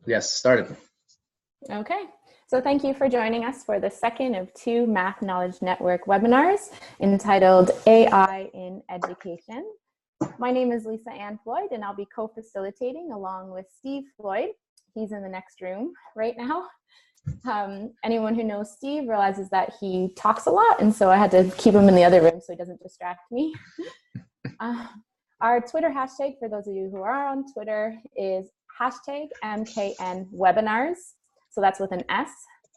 Yes, started. Okay, so thank you for joining us for the second of two Math Knowledge Network webinars entitled AI in Education. My name is Lisa Ann Floyd, and I'll be co-facilitating along with Steve Floyd. He's in the next room right now. Anyone who knows Steve realizes that he talks a lot, and so I had to keep him in the other room so he doesn't distract me. Our Twitter hashtag, for those of you who are on Twitter, is hashtag MKN Webinars. So that's with an S,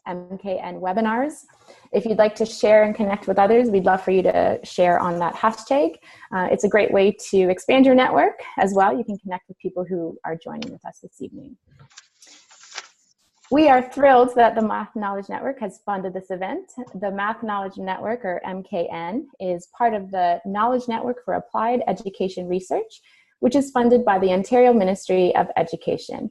MKN Webinars. If you'd like to share and connect with others, we'd love for you to share on that hashtag. It's a great way to expand your network as well. You can connect with people who are joining with us this evening. We are thrilled that the Math Knowledge Network has funded this event. The Math Knowledge Network, or MKN, is part of the Knowledge Network for Applied Education Research, which is funded by the Ontario Ministry of Education.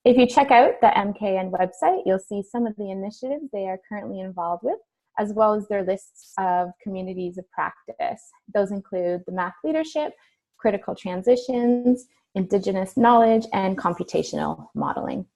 If you check out the MKN website, you'll see some of the initiatives they are currently involved with, as well as their lists of communities of practice. Those include the math leadership, critical transitions, Indigenous knowledge, and computational modeling.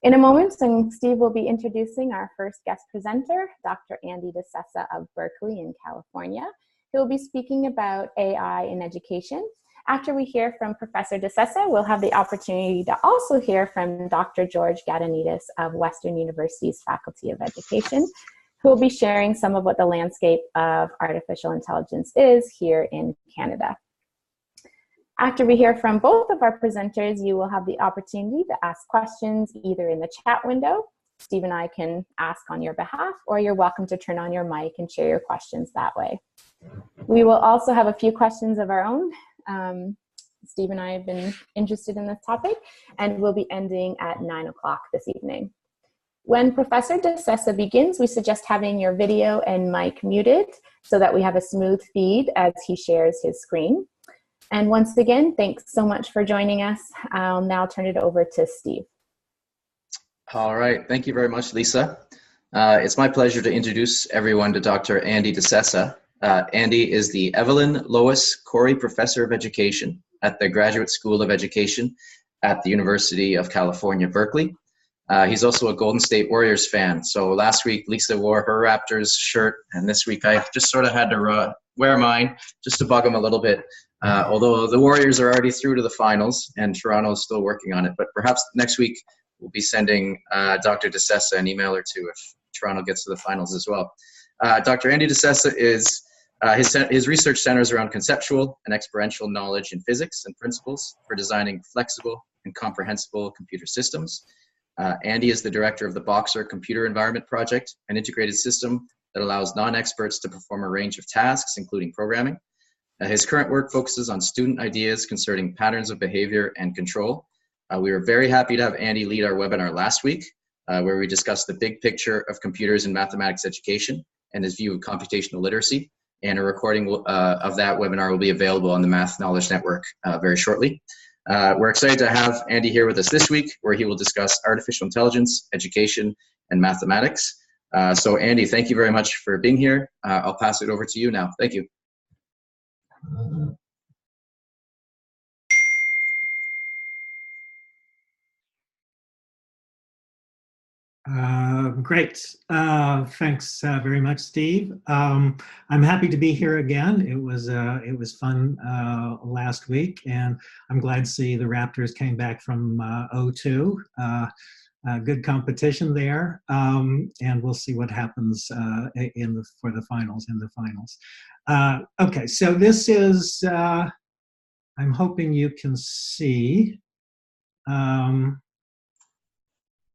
In a moment, Steve will be introducing our first guest presenter, Dr. Andy diSessa of Berkeley in California. He'll be speaking about AI in education. After we hear from Professor diSessa, we'll have the opportunity to also hear from Dr. George Gatanidis of Western University's Faculty of Education, who will be sharing some of what the landscape of artificial intelligence is here in Canada. After we hear from both of our presenters, you will have the opportunity to ask questions either in the chat window. Steve and I can ask on your behalf, or you're welcome to turn on your mic and share your questions that way. We will also have a few questions of our own. Steve and I have been interested in this topic, and we'll be ending at 9 o'clock this evening. When Professor diSessa begins, we suggest having your video and mic muted so that we have a smooth feed as he shares his screen. And once again, thanks so much for joining us. I'll now turn it over to Steve. All right, thank you very much, Lisa. It's my pleasure to introduce everyone to Dr. Andy diSessa. Andy is the Evelyn Lois Corey Professor of Education at the Graduate School of Education at the University of California, Berkeley. He's also a Golden State Warriors fan. So last week, Lisa wore her Raptors shirt, and this week I just sort of had to wear mine just to bug him a little bit. Although the Warriors are already through to the finals, and Toronto is still working on it. But perhaps next week we'll be sending Dr. diSessa an email or two if Toronto gets to the finals as well. Dr. Andy diSessa is his research centers around conceptual and experiential knowledge in physics and principles for designing flexible and comprehensible computer systems. Andy is the director of the Boxer Computer Environment Project, an integrated system that allows non-experts to perform a range of tasks, including programming. His current work focuses on student ideas concerning patterns of behavior and control. We were very happy to have Andy lead our webinar last week, where we discussed the big picture of computers in mathematics education and his view of computational literacy. And a recording of that webinar will be available on the Math Knowledge Network very shortly. We're excited to have Andy here with us this week, where he will discuss artificial intelligence, education, and mathematics. So Andy, thank you very much for being here. I'll pass it over to you now. Thank you. Great. Thanks very much, Steve. I'm happy to be here again. It was fun last week, and I'm glad to see the Raptors came back from 0-2. Good competition there, and we'll see what happens for the finals. Okay, so this is. I'm hoping you can see.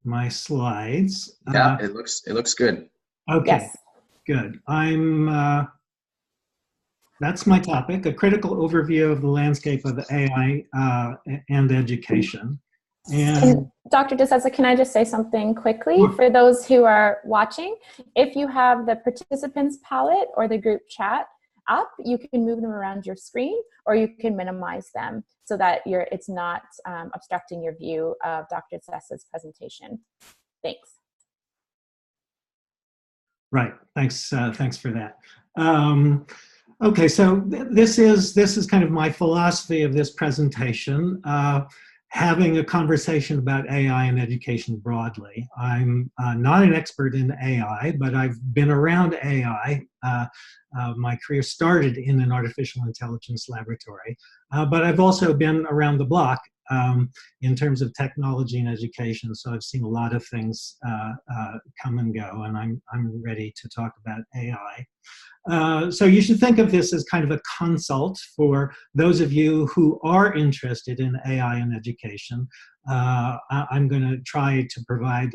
My slides. Yeah, it looks good. Okay, yes. Good. That's my topic, a critical overview of the landscape of AI and education. And Dr. diSessa, can I just say something quickly? Sure. For those who are watching, if you have the participants palette or the group chat up, you can move them around your screen, or you can minimize them so that it's not obstructing your view of Dr. diSessa's presentation. Thanks. Right. Thanks for that. Okay, so this is kind of my philosophy of this presentation. having a conversation about AI and education broadly. I'm not an expert in AI, but I've been around AI. My career started in an artificial intelligence laboratory, but I've also been around the block in terms of technology and education. So I've seen a lot of things come and go, and I'm ready to talk about AI. So you should think of this as kind of a consult for those of you who are interested in AI and education. I'm going to try to provide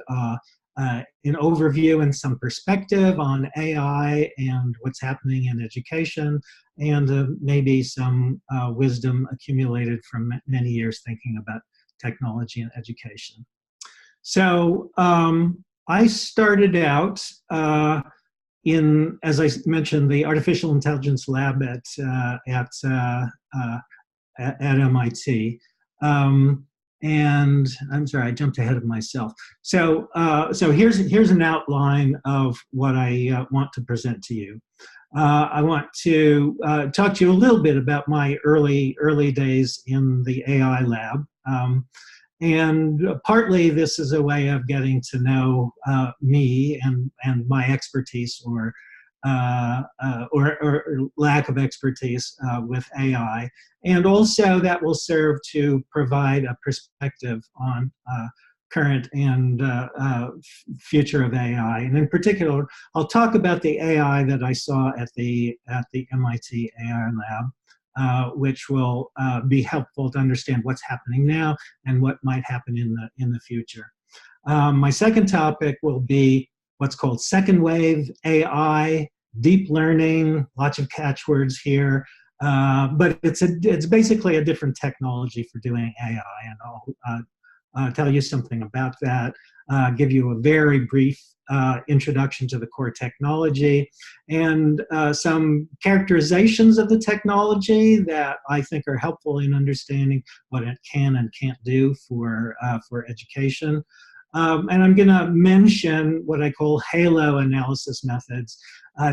an overview and some perspective on AI and what's happening in education, and maybe some wisdom accumulated from many years thinking about technology and education. So I started out as I mentioned, the artificial intelligence lab at MIT. And I'm sorry, I jumped ahead of myself. So here's an outline of what I want to present to you. I want to talk to you a little bit about my early days in the AI lab. And partly this is a way of getting to know me and my expertise or lack of expertise with AI. And also that will serve to provide a perspective on current and future of AI. And in particular, I'll talk about the AI that I saw at the MIT AI lab. Which will be helpful to understand what's happening now and what might happen in the future. My second topic will be what's called second wave AI, deep learning, lots of catchwords here, but it's basically a different technology for doing AI, and I'll tell you something about that, give you a very brief introduction to the core technology, and some characterizations of the technology that I think are helpful in understanding what it can and can't do for education. And I'm going to mention what I call halo analysis methods.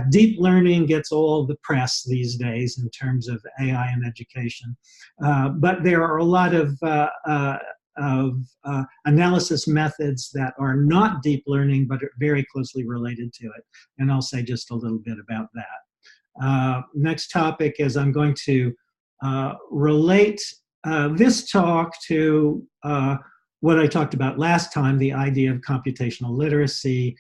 Deep learning gets all the press these days in terms of AI and education, but there are a lot of analysis methods that are not deep learning but are very closely related to it, and I'll say just a little bit about that. Next topic is I'm going to relate this talk to what I talked about last time, the idea of computational literacy,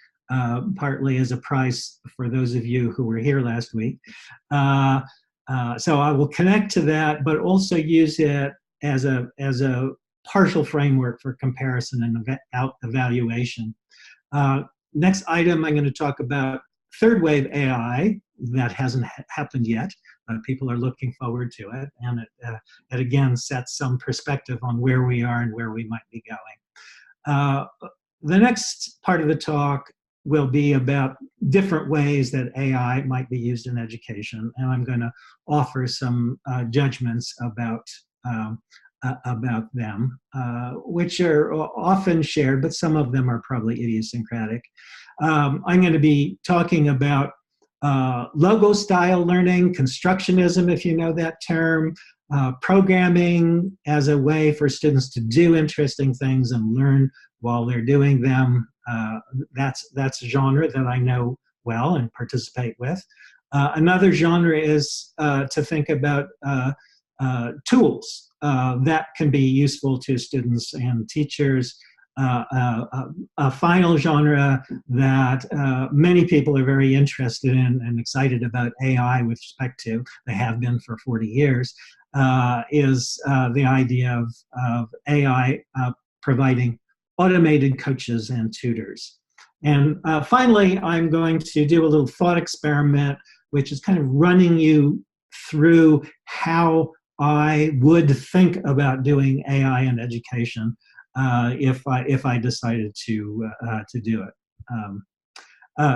partly as a prize for those of you who were here last week. So I will connect to that, but also use it as a partial framework for comparison and evaluation. Next item, I'm going to talk about third wave AI. That hasn't happened yet, but people are looking forward to it, and it again sets some perspective on where we are and where we might be going. The next part of the talk will be about different ways that AI might be used in education, and I'm going to offer some judgments about them, which are often shared, but some of them are probably idiosyncratic. I'm going to be talking about logo-style learning, constructionism, if you know that term, programming as a way for students to do interesting things and learn while they're doing them. That's a genre that I know well and participate with. Another genre is to think about tools that can be useful to students and teachers. A final genre that many people are very interested in and excited about AI with respect to, they have been for 40 years, is the idea of AI providing automated coaches and tutors. And finally, I'm going to do a little thought experiment, which is kind of running you through how I would think about doing AI in education if I decided to do it.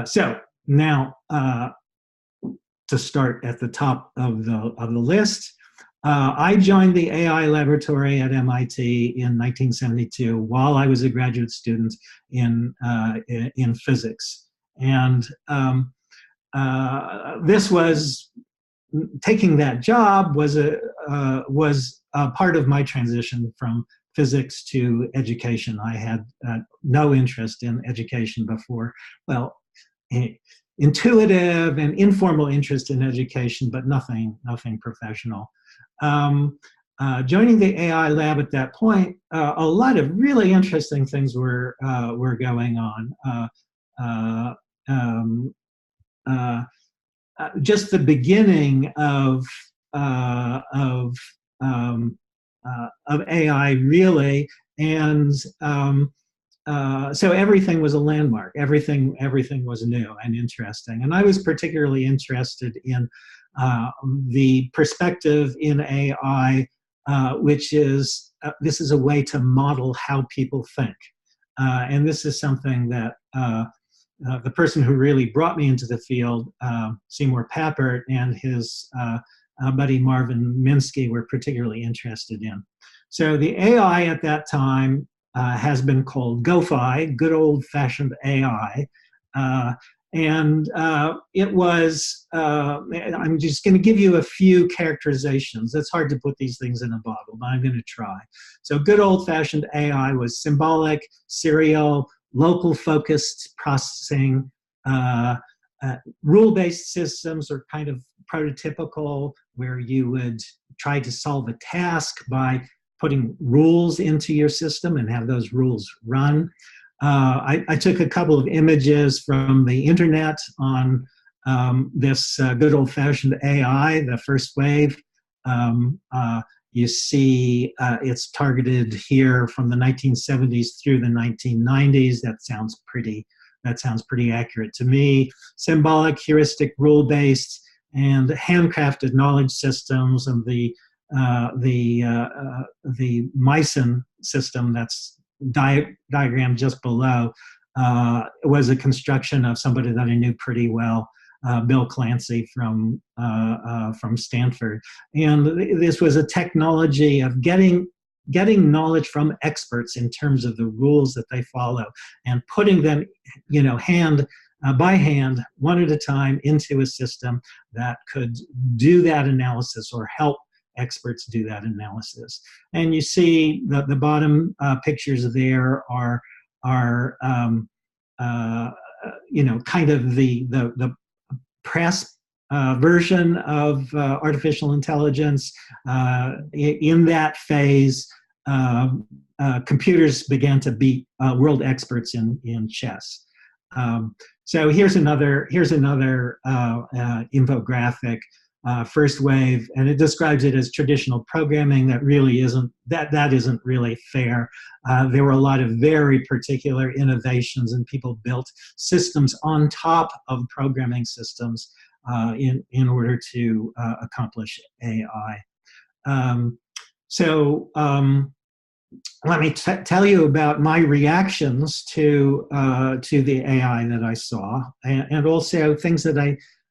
So now to start at the top of the list, I joined the AI laboratory at MIT in 1972 while I was a graduate student in physics, and this was taking that job was a part of my transition from physics to education. I had no interest in education before. Well, intuitive and informal interest in education, but nothing professional. Joining the AI lab at that point, a lot of really interesting things were going on. Just the beginning of AI, really, and so everything was a landmark. Everything was new and interesting, and I was particularly interested in the perspective in AI, which is this is a way to model how people think, and this is something that the person who really brought me into the field, Seymour Papert, and his buddy Marvin Minsky were particularly interested in. So the AI at that time has been called GoFi, good old-fashioned AI. And it was, I'm just going to give you a few characterizations. It's hard to put these things in a bottle, but I'm going to try. So good old-fashioned AI was symbolic, serial, local-focused processing. Rule-based systems are kind of prototypical, where you would try to solve a task by putting rules into your system and have those rules run. I took a couple of images from the internet on this good old-fashioned AI, the first wave. You see it's targeted here from the 1970s through the 1990s. That sounds pretty accurate to me. Symbolic, heuristic, rule-based, and handcrafted knowledge systems, and the Myson system that's diagrammed just below was a construction of somebody that I knew pretty well, Bill Clancy from Stanford. And this was a technology of getting knowledge from experts in terms of the rules that they follow and putting them, hand by hand, one at a time, into a system that could do that analysis or help experts do that analysis. And you see that the bottom pictures there are kind of the press version of artificial intelligence. In that phase, computers began to beat world experts in chess. So here's another infographic. First wave, and it describes it as traditional programming. That really isn't really fair. There were a lot of very particular innovations, and people built systems on top of programming systems in order to accomplish AI. Let me tell you about my reactions to the AI that I saw, and also things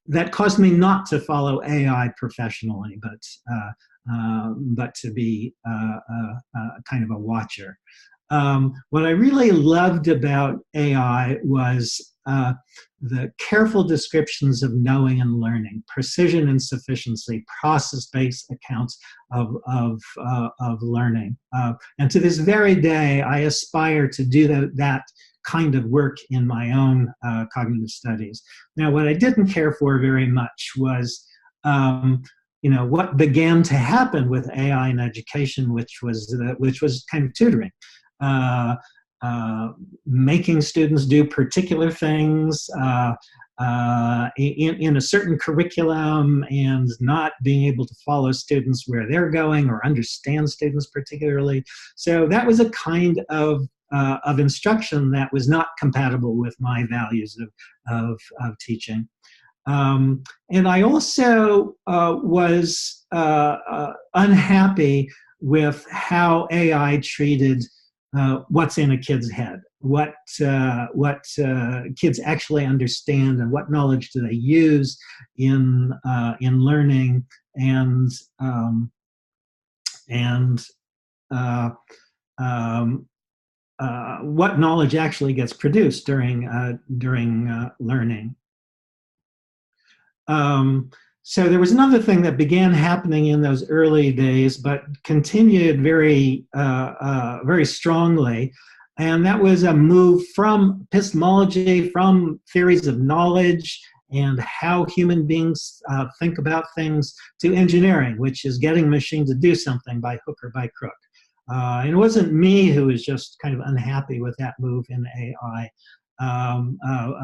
that caused me not to follow AI professionally, but to be kind of a watcher. What I really loved about AI was the careful descriptions of knowing and learning, precision and sufficiency, process-based accounts of learning. And to this very day, I aspire to do that kind of work in my own cognitive studies. Now, what I didn't care for very much was, what began to happen with AI in education, which was kind of tutoring, making students do particular things in a certain curriculum, and not being able to follow students where they're going or understand students particularly. So that was a kind of instruction that was not compatible with my values of teaching. And I also was unhappy with how AI treated what's in a kid's head, what kids actually understand, and what knowledge do they use in learning, and what knowledge actually gets produced during learning. So there was another thing that began happening in those early days, but continued very, very strongly, and that was a move from epistemology, from theories of knowledge and how human beings think about things, to engineering, which is getting a machine to do something by hook or by crook. And it wasn't me who was just kind of unhappy with that move in AI.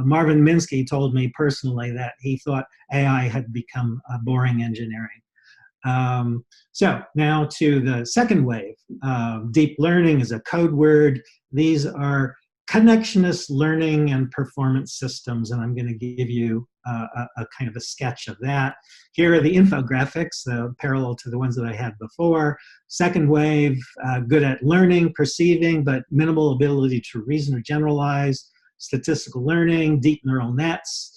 Marvin Minsky told me personally that he thought AI had become boring engineering. So now to the second wave. Deep learning is a code word. These are connectionist learning and performance systems, and I'm going to give you a kind of a sketch of that. Here are the infographics, parallel to the ones that I had before. Second wave, good at learning, perceiving, but minimal ability to reason or generalize. Statistical learning, deep neural nets,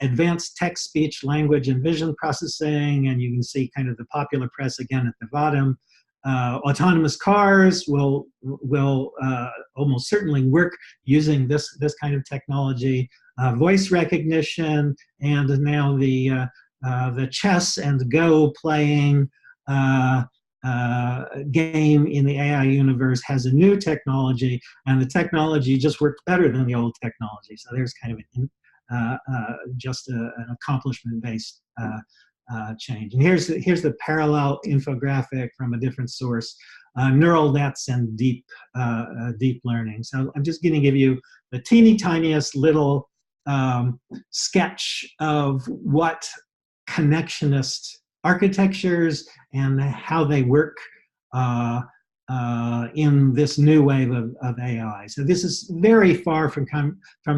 advanced text, speech, language, and vision processing, and you can see kind of the popular press again at the bottom. Autonomous cars will almost certainly work using this kind of technology. Voice recognition, and now the chess and Go playing game in the AI universe has a new technology, and the technology just works better than the old technology. So there's kind of just an accomplishment-based change. And here's the parallel infographic from a different source: neural nets and deep learning. So I'm just going to give you the teeny tiniest little sketch of what connectionist architectures and how they work in this new wave of AI. So this is very far from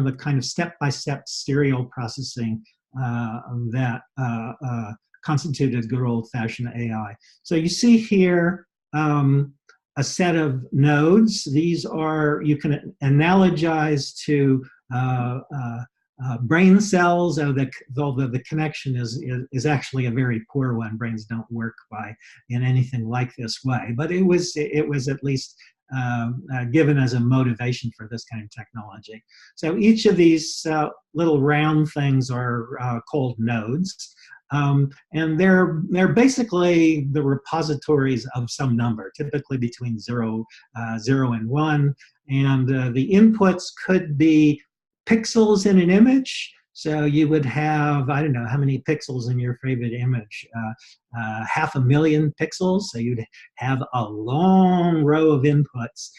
the kind of step-by-step serial processing that constituted good old-fashioned AI. So you see here a set of nodes. These are, you can analogize to brain cells, although the connection is actually a very poor one. Brains don't work in anything like this way, but it was at least given as a motivation for this kind of technology. So each of these little round things are called nodes, and they're basically the repositories of some number, typically between 0 and 1, and the inputs could be pixels in an image. So you would have, I don't know, how many pixels in your favorite image? 500,000 pixels. So you'd have a long row of inputs.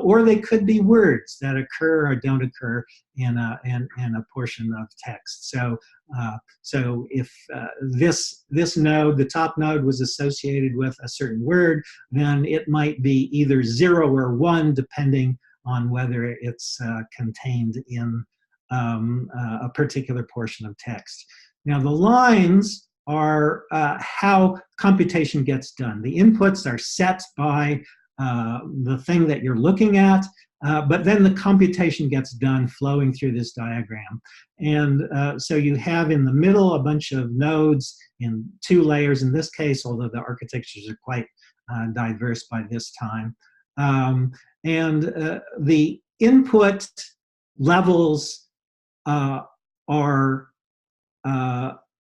Or they could be words that occur or don't occur in a portion of text. So if this node, the top node, was associated with a certain word, then it might be either 0 or 1, depending on whether it's contained in a particular portion of text. Now the lines are how computation gets done. The inputs are set by the thing that you're looking at, but then the computation gets done flowing through this diagram. And so you have in the middle a bunch of nodes in 2 layers in this case, although the architectures are quite diverse by this time. And the input levels are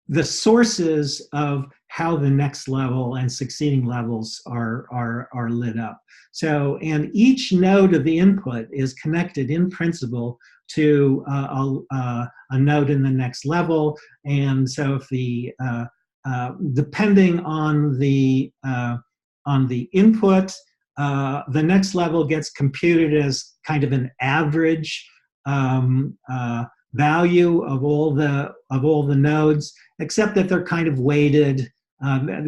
the sources of how the next level and succeeding levels are lit up. So, and each node of the input is connected in principle to a node in the next level. And so if the, depending on the input, the next level gets computed as kind of an average value of all the nodes, except that they're kind of weighted,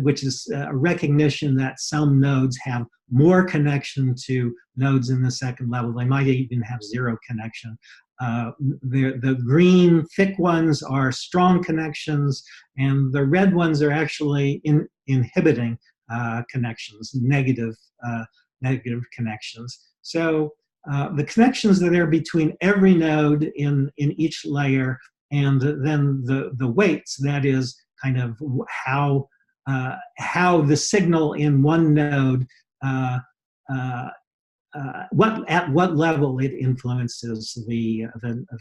which is a recognition that some nodes have more connection to nodes in the second level. They might even have 0 connection. The green thick ones are strong connections, and the red ones are actually inhibiting connections, negative connections. So the connections that are between every node in each layer, and then the weights, that is kind of how the signal in one node, at what level it influences the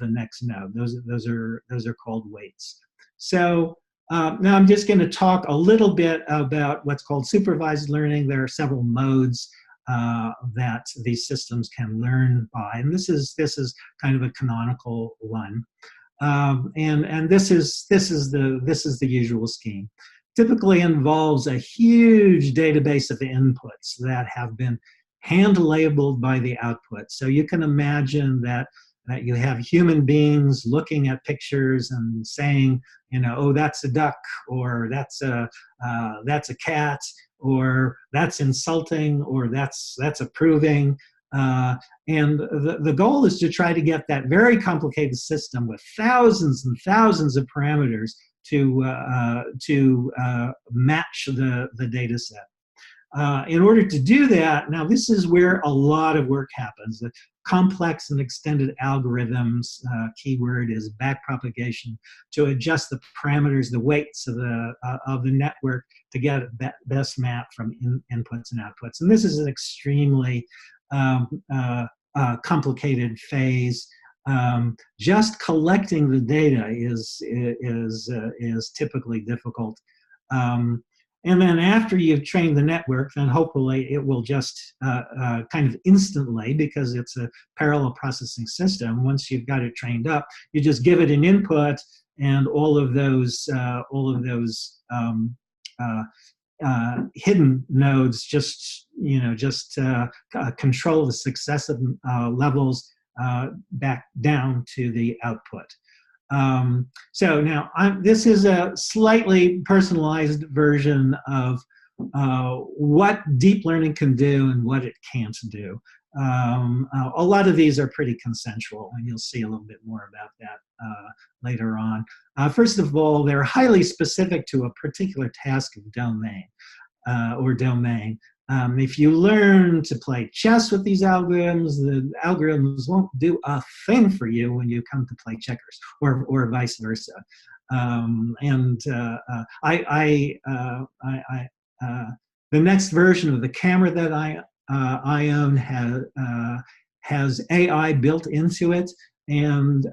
next node. Those are called weights. So Now I'm just going to talk a little bit about what's called supervised learning. There are several modes that these systems can learn by, and this is kind of a canonical one. And this is the usual scheme. Typically involves a huge database of inputs that have been hand labeled by the output. So you can imagine that you have human beings looking at pictures and saying, you know, oh, that's a duck, or that's a cat, or that's insulting, or that's approving. And the goal is to try to get that very complicated system with thousands and thousands of parameters to match the data set. In order to do that, now this is where a lot of work happens. The complex and extended algorithms, keyword is backpropagation, to adjust the parameters, the weights of the network to get a best map from inputs and outputs. And this is an extremely complicated phase. Just collecting the data is typically difficult. And then after you've trained the network, then hopefully it will just kind of instantly, because it's a parallel processing system, once you've got it trained up, you just give it an input, and all of those hidden nodes just control the successive levels back down to the output. So now this is a slightly personalized version of what deep learning can do and what it can't do. A lot of these are pretty consensual, and you'll see a little bit more about that later on. First of all, they're highly specific to a particular task of domain or domain. If you learn to play chess with these algorithms, the algorithms won't do a thing for you when you come to play checkers, or vice versa. The next version of the camera that I own has AI built into it, and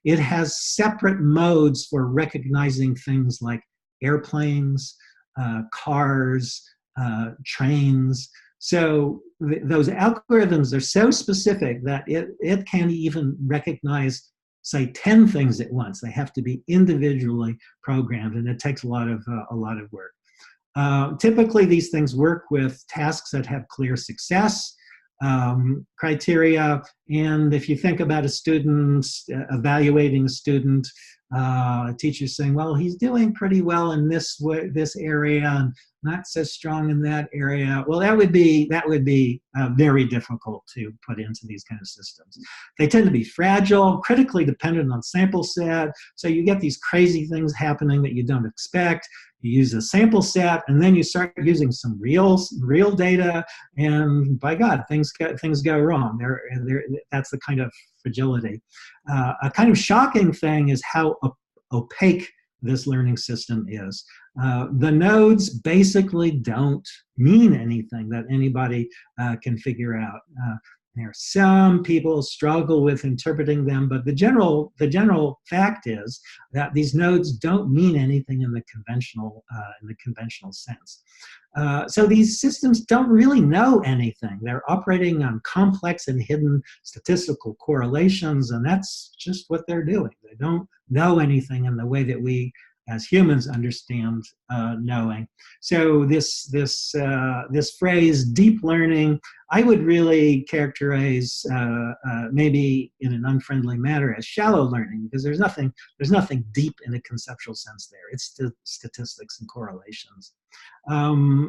it has separate modes for recognizing things like airplanes, cars, trains. So those algorithms are so specific that it can't even recognize, say, 10 things at once. They have to be individually programmed, and it takes a lot of work. Typically, these things work with tasks that have clear success criteria. And if you think about a student, evaluating a student, a teacher saying, well, he's doing pretty well in this area and not so strong in that area. Well, that would be very difficult to put into these kind of systems. They tend to be fragile, critically dependent on sample set. So you get these crazy things happening that you don't expect. You use a sample set, and then you start using some real data, and by God, things go wrong. That's the kind of fragility. A kind of shocking thing is how opaque this learning system is. The nodes basically don't mean anything that anybody can figure out. There are some people struggle with interpreting them, but the general fact is that these nodes don't mean anything in the conventional sense. So these systems don't really know anything. They're operating on complex and hidden statistical correlations, and that's just what they're doing. They don't know anything in the way that we as humans understand knowing. So this phrase deep learning, I would really characterize maybe in an unfriendly manner as shallow learning, because there's nothing deep in a conceptual sense there. It's statistics and correlations.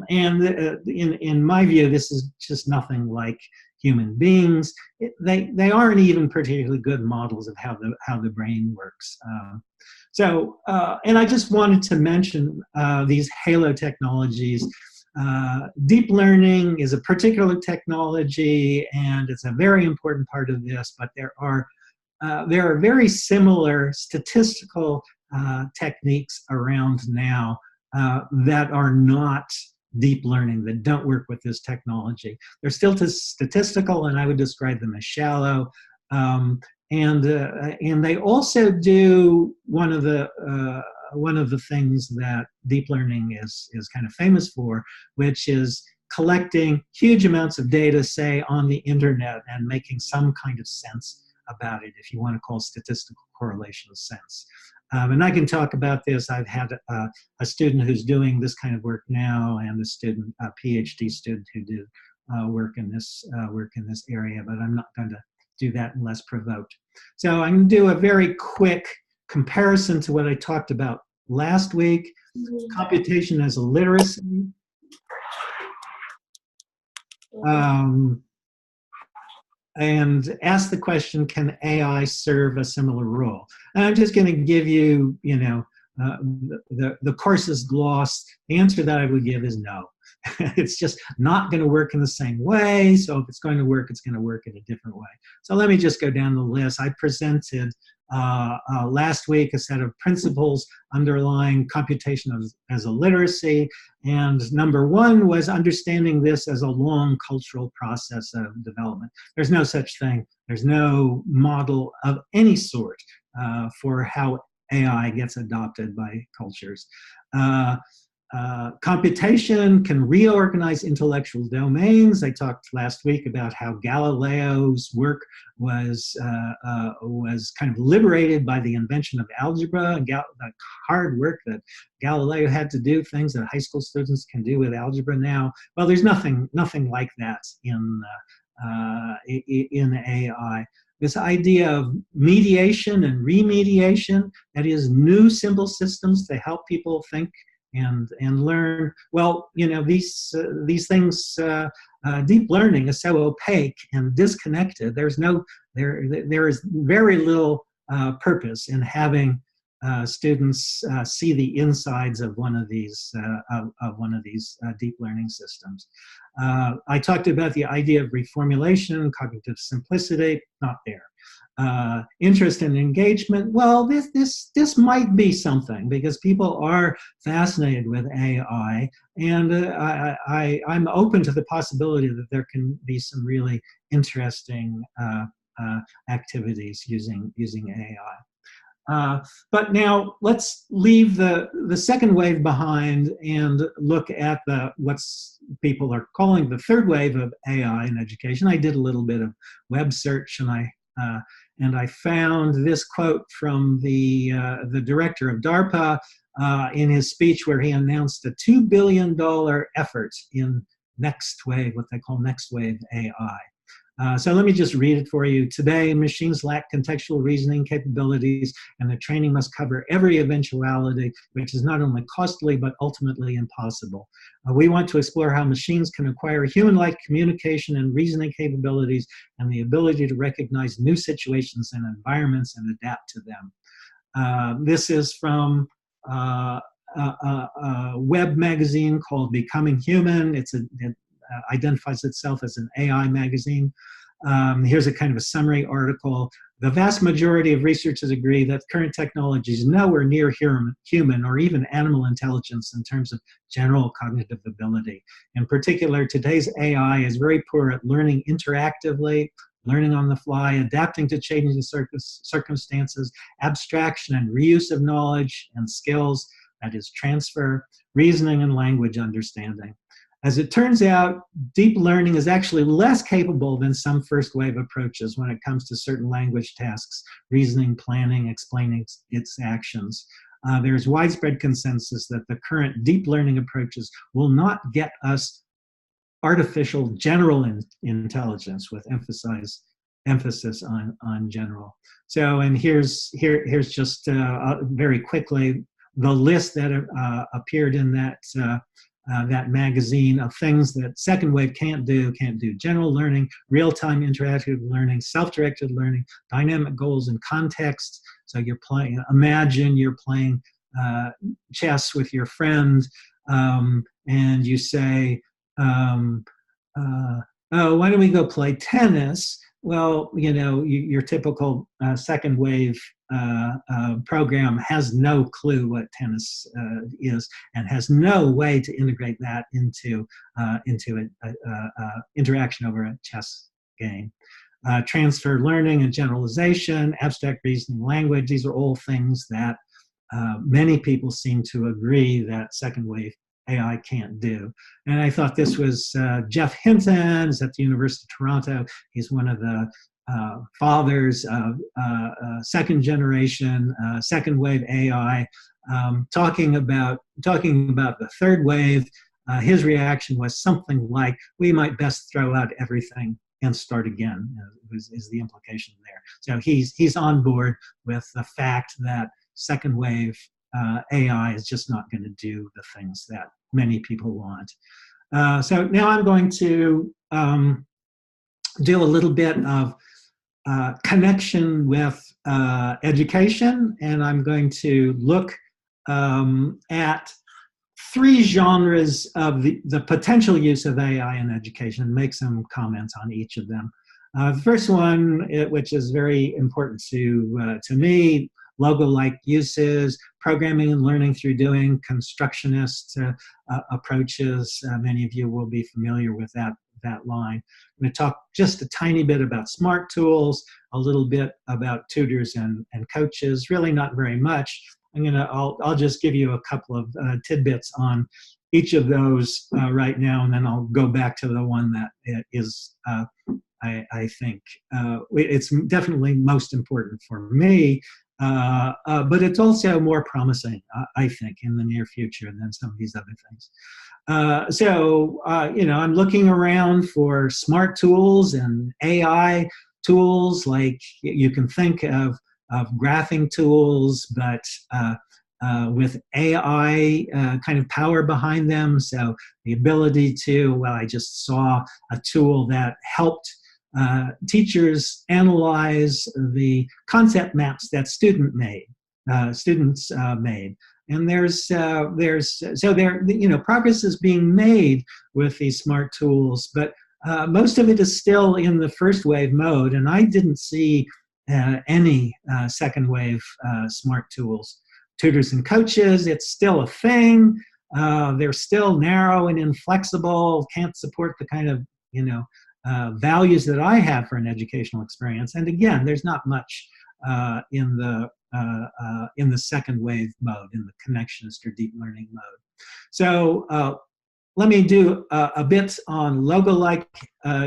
In my view, this is just nothing like human beings. They aren't even particularly good models of how the brain works. And I just wanted to mention these halo technologies. Deep learning is a particular technology, and it's a very important part of this, but there are very similar statistical techniques around now that are not deep learning, that don't work with this technology. They're still statistical, and I would describe them as shallow. And they also do one of the one of the things that deep learning is kind of famous for, which is collecting huge amounts of data, say, on the internet and making some kind of sense about it, if you want to call statistical correlation sense. And I can talk about this. I've had a student who's doing this kind of work now, and a PhD student who did work in this area, but I'm not going to do that unless provoked. So I'm going to do a very quick comparison to what I talked about last week, computation as a literacy. And ask the question, can AI serve a similar role? And I'm just going to give you, the course's gloss. The answer that I would give is no. It's just not going to work in the same way. So if it's going to work, it's going to work in a different way. So let me just go down the list. I presented last week a set of principles underlying computation as a literacy. And number one was understanding this as a long cultural process of development. There's no such thing. There's no model of any sort for how AI gets adopted by cultures. Computation can reorganize intellectual domains. I talked last week about how Galileo's work was kind of liberated by the invention of algebra, and the hard work that Galileo had to do, things that high school students can do with algebra now. Well, there's nothing like that in AI. This idea of mediation and remediation, that is, new symbol systems to help people think and learn. Well, these things, deep learning is so opaque and disconnected. There is very little purpose in having students see the insides of one of these deep learning systems. I talked about the idea of reformulation, cognitive simplicity, not there. Interest and engagement, well, this might be something, because people are fascinated with AI, and I'm open to the possibility that there can be some really interesting activities using AI. But now let's leave the second wave behind and look at what people are calling the third wave of AI in education. I did a little bit of web search, and I found this quote from the director of DARPA in his speech, where he announced a $2 billion effort in next wave, what they call next wave AI. So let me just read it for you. Today, machines lack contextual reasoning capabilities, and the training must cover every eventuality, which is not only costly, but ultimately impossible. We want to explore how machines can acquire human-like communication and reasoning capabilities, and the ability to recognize new situations and environments and adapt to them. This is from a web magazine called Becoming Human. It identifies itself as an AI magazine. Here's a kind of a summary article. The vast majority of researchers agree that current technology is nowhere near human or even animal intelligence in terms of general cognitive ability. In particular, today's AI is very poor at learning interactively, learning on the fly, adapting to changing circumstances, abstraction and reuse of knowledge and skills, that is transfer, reasoning and language understanding. As it turns out, deep learning is actually less capable than some first wave approaches when it comes to certain language tasks, reasoning, planning, explaining its actions. There's widespread consensus that the current deep learning approaches will not get us artificial general intelligence, with emphasis on general. So, and here's just very quickly the list that appeared in that magazine of things that second wave can't do general learning, real-time interactive learning, self-directed learning, dynamic goals and context. So imagine you're playing chess with your friend, and you say, oh, why don't we go play tennis? Well, your typical second wave program has no clue what tennis is, and has no way to integrate that into interaction over a chess game. Transfer learning and generalization, abstract reasoning, language, these are all things that many people seem to agree that second wave AI can't do. And I thought this was Jeff Hinton is at the University of Toronto. He's one of the fathers of second generation, second wave AI, talking about the third wave. His reaction was something like, we might best throw out everything and start again, is the implication there. So he's on board with the fact that second wave AI is just not going to do the things that many people want. So now I'm going to do a little bit of connection with education, and I'm going to look at three genres of the potential use of AI in education and make some comments on each of them. The first one, which is very important to me, logo-like uses, programming and learning through doing, constructionist approaches. Many of you will be familiar with that line. I'm going to talk just a tiny bit about smart tools, a little bit about tutors and coaches, really not very much. I'll just give you a couple of tidbits on each of those right now, and then I'll go back to the one that is, I think, it's definitely most important for me, but it's also more promising, I think, in the near future than some of these other things. I'm looking around for smart tools and AI tools, like you can think of graphing tools, but with AI kind of power behind them. So the ability to, I just saw a tool that helped teachers analyze the concept maps that students made. And progress is being made with these smart tools, but most of it is still in the first wave mode, and I didn't see any second wave smart tools. Tutors and coaches, it's still a thing. They're still narrow and inflexible, can't support the kind of values that I have for an educational experience. And again, there's not much in the second wave mode, in the connectionist or deep learning mode. So let me do a bit on logo-like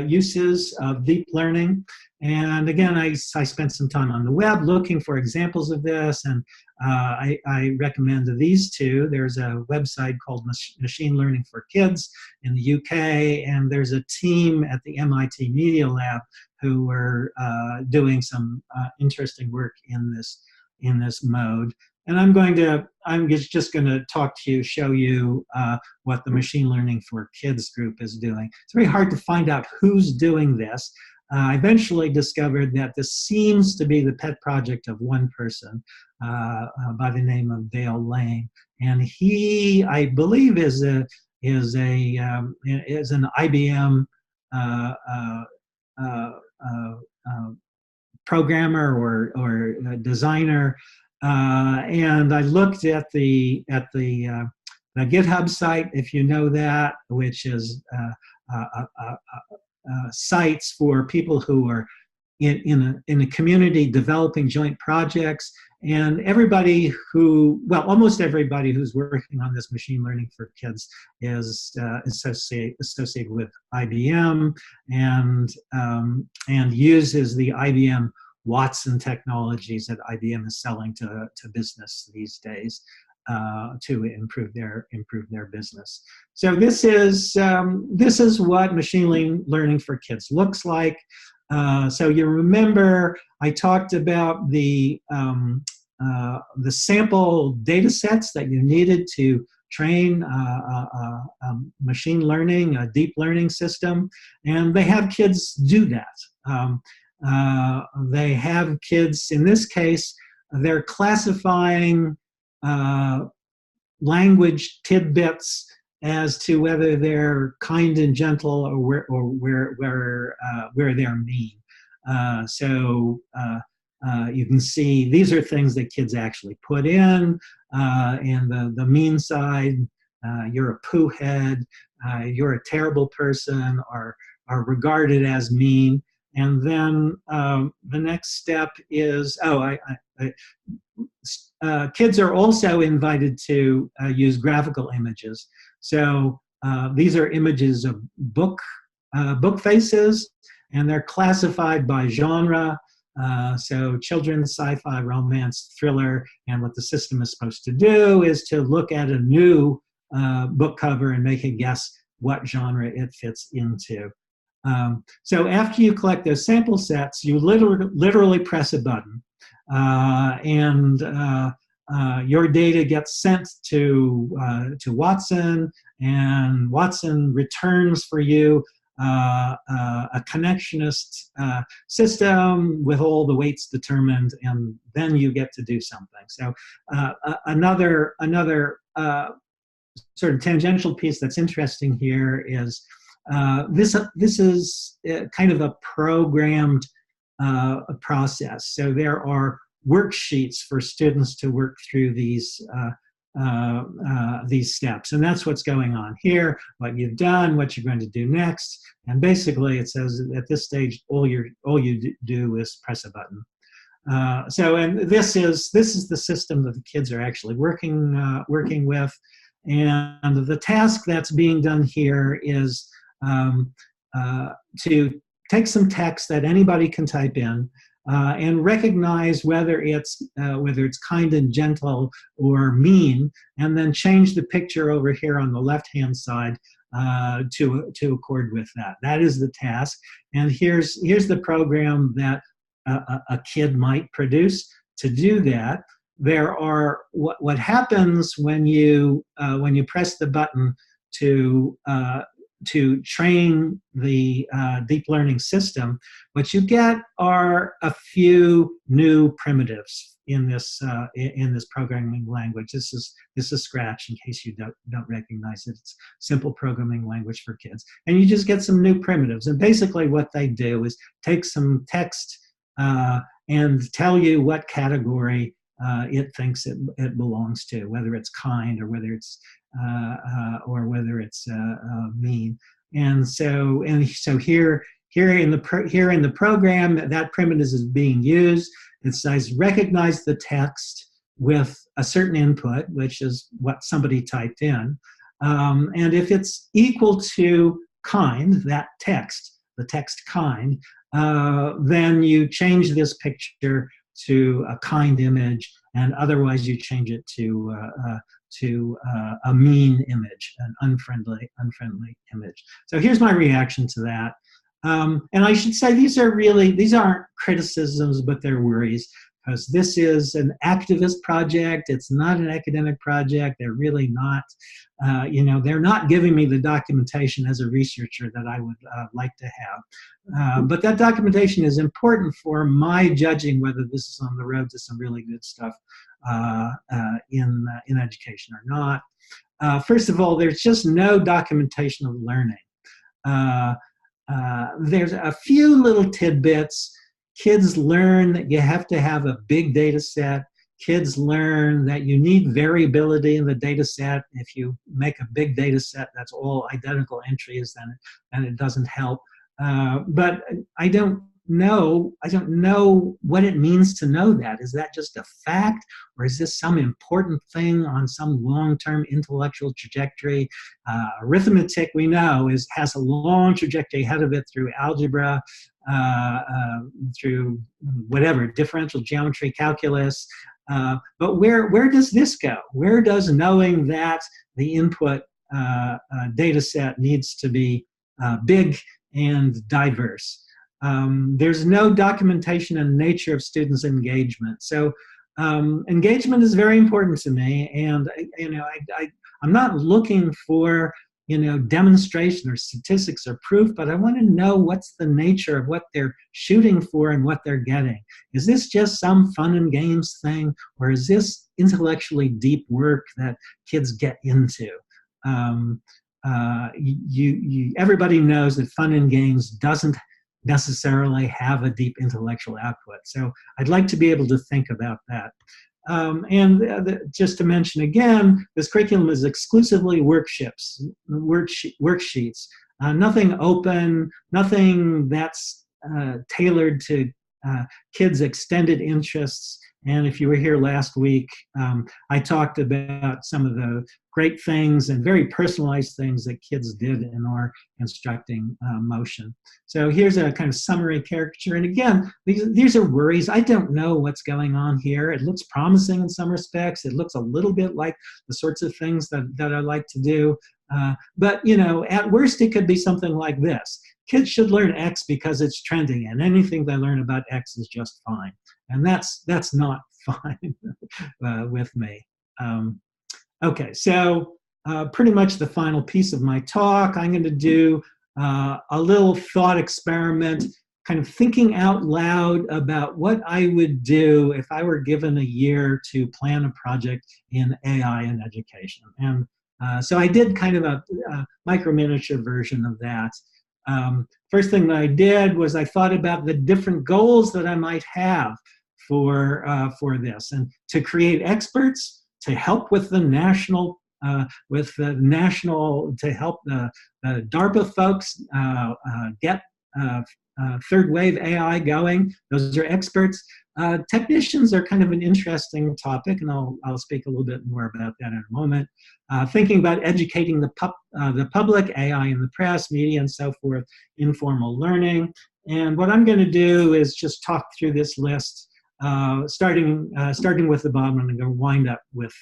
uses of deep learning. And again, I spent some time on the web looking for examples of this, and I recommend these two. There's a website called Machine Learning for Kids in the UK, and there's a team at the MIT Media Lab who are doing some interesting work in this mode. And I'm just going to show you what the Machine Learning for Kids group is doing. It's very hard to find out who's doing this. I eventually discovered that this seems to be the pet project of one person by the name of Dale Lane, and he, I believe, is an IBM programmer or designer. And I looked at the GitHub site, if you know that, which is sites for people who are in a community developing joint projects, and almost everybody who's working on this Machine Learning for Kids is associated with IBM and uses the IBM Watson technologies that IBM is selling to business these days to improve their business. So this is what Machine Learning for Kids looks like. So you remember I talked about the sample data sets that you needed to train machine learning, a deep learning system, and they have kids do that. They have kids, in this case, they're classifying language tidbits as to whether they're kind and gentle or where they're mean. You can see these are things that kids actually put in. And the mean side, you're a poo head, you're a terrible person, are regarded as mean. And then the next step is, kids are also invited to use graphical images. So these are images of book faces, and they're classified by genre. So children's, sci-fi, romance, thriller, and what the system is supposed to do is to look at a new book cover and make a guess what genre it fits into. So after you collect those sample sets, you literally press a button, and your data gets sent to Watson, and Watson returns for you a connectionist system with all the weights determined, and then you get to do something. So another sort of tangential piece that's interesting here is this is kind of a programmed process. So there are worksheets for students to work through these steps, and that's what's going on here. What you've done, what you're going to do next, and basically it says at this stage all you do is press a button. And this is the system that the kids are actually working with, and the task that's being done here is to take some text that anybody can type in and recognize whether it's kind and gentle or mean, and then change the picture over here on the left-hand side to accord with that. That is the task, and here's the program that a kid might produce to do that. There are what happens when you press the button to train the deep learning system. What you get are a few new primitives in this programming language. This is Scratch, in case you don't recognize it. It's simple programming language for kids, and you just get some new primitives. And basically, what they do is take some text and tell you what category it thinks it belongs to, whether it's kind or whether it's mean. And so here in the program, that primitive is being used. It says recognize the text with a certain input, which is what somebody typed in, and if it's equal to kind, that text, the text kind, then you change this picture to a kind image, and otherwise you change it to a mean image, an unfriendly image. So here's my reaction to that. And I should say these aren't criticisms, but they're worries, because this is an activist project. It's not an academic project. They're really not, they're not giving me the documentation as a researcher that I would like to have. But that documentation is important for my judging whether this is on the road to some really good stuff in education or not. First of all, there's just no documentation of learning. There's a few little tidbits. Kids learn that you have to have a big data set. Kids learn that you need variability in the data set. If you make a big data set that's all identical entries, then it doesn't help. But I don't know what it means to know that. Is that just a fact, or is this some important thing on some long-term intellectual trajectory? Arithmetic, we know, has a long trajectory ahead of it through algebra, through whatever, differential geometry, calculus. But where does this go? Where does knowing that the input data set needs to be big and diverse? There's no documentation in the nature of students' engagement. So engagement is very important to me, and I'm not looking for demonstration or statistics or proof, but I want to know what's the nature of what they're shooting for and what they're getting. Is this just some fun and games thing, or is this intellectually deep work that kids get into? Everybody knows that fun and games doesn't necessarily have a deep intellectual output. So I'd like to be able to think about that. Just to mention again, this curriculum is exclusively worksheets, nothing open, nothing that's tailored to kids' extended interests. And if you were here last week, I talked about some of the great things and very personalized things that kids did in our instructing motion. So here's a kind of summary caricature. And again, these are worries. I don't know what's going on here. It looks promising in some respects. It looks a little bit like the sorts of things that I like to do. But, you know, at worst, it could be something like this. Kids should learn X because it's trending, and anything they learn about X is just fine. And that's not fine with me. Okay, so pretty much the final piece of my talk, I'm going to do a little thought experiment, kind of thinking out loud about what I would do if I were given a year to plan a project in AI in education. And so I did kind of a micro-miniature version of that. First thing that I did was I thought about the different goals that I might have for this, and to create experts, to help with the national, to help the DARPA folks get third wave AI going. Those are experts. Technicians are kind of an interesting topic, and I'll speak a little bit more about that in a moment. Thinking about educating the public, AI in the press, media, and so forth, informal learning. And what I'm going to do is just talk through this list, starting with the bottom, and I'm going to wind up with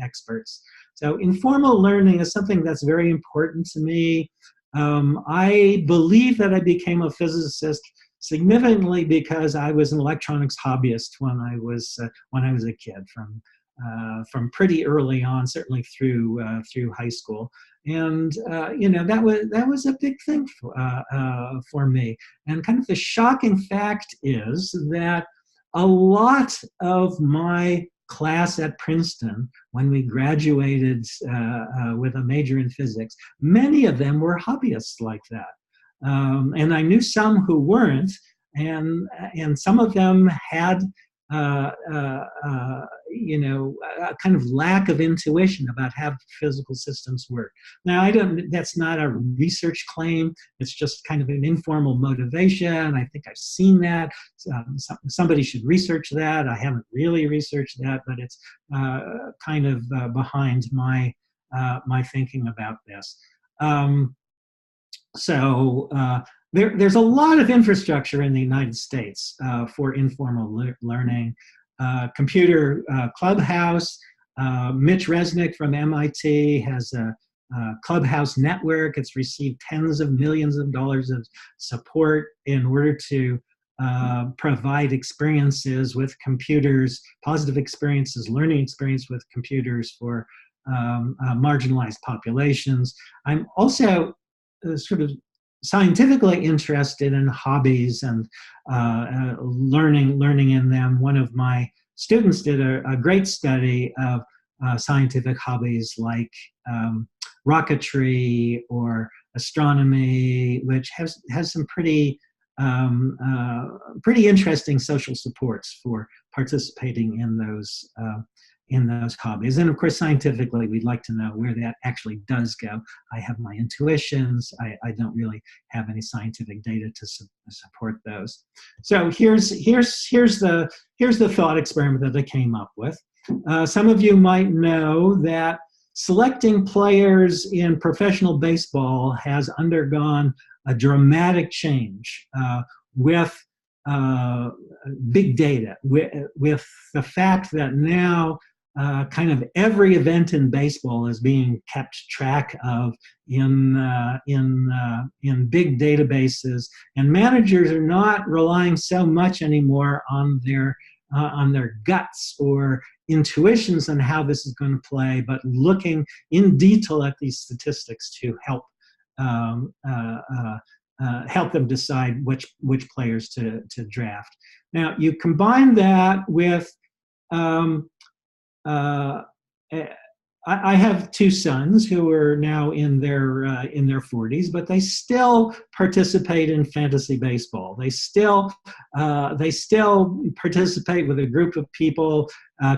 experts. So informal learning is something that's very important to me. I believe that I became a physicist significantly because I was an electronics hobbyist when I was a kid, from pretty early on, certainly through high school, and you know, that was a big thing for me. And kind of the shocking fact is that a lot of my class at Princeton, when we graduated with a major in physics, many of them were hobbyists like that. And I knew some who weren't, and some of them had, you know, a kind of lack of intuition about how physical systems work. Now, that's not a research claim. It's just kind of an informal motivation. I think I've seen that. Somebody should research that. I haven't really researched that, but it's kind of behind my thinking about this. There's a lot of infrastructure in the United States for informal learning. Computer Clubhouse, Mitch Resnick from MIT has a Clubhouse network. It's received tens of millions of dollars of support in order to provide experiences with computers, positive experiences, learning experience with computers for marginalized populations. I'm also sort of scientifically interested in hobbies and learning in them. One of my students did a great study of scientific hobbies like rocketry or astronomy, which has some pretty interesting social supports for participating in those hobbies. And of course, scientifically, we'd like to know where that actually does go. I have my intuitions. I don't really have any scientific data to support those. So here's the thought experiment that I came up with. Some of you might know that selecting players in professional baseball has undergone a dramatic change with big data, with the fact that now kind of every event in baseball is being kept track of in big databases, and managers are not relying so much anymore on their guts or intuitions on how this is going to play, but looking in detail at these statistics to help them decide which players to draft. Now, you combine that with I have two sons who are now in their 40s, but they still participate in fantasy baseball. They still participate with a group of people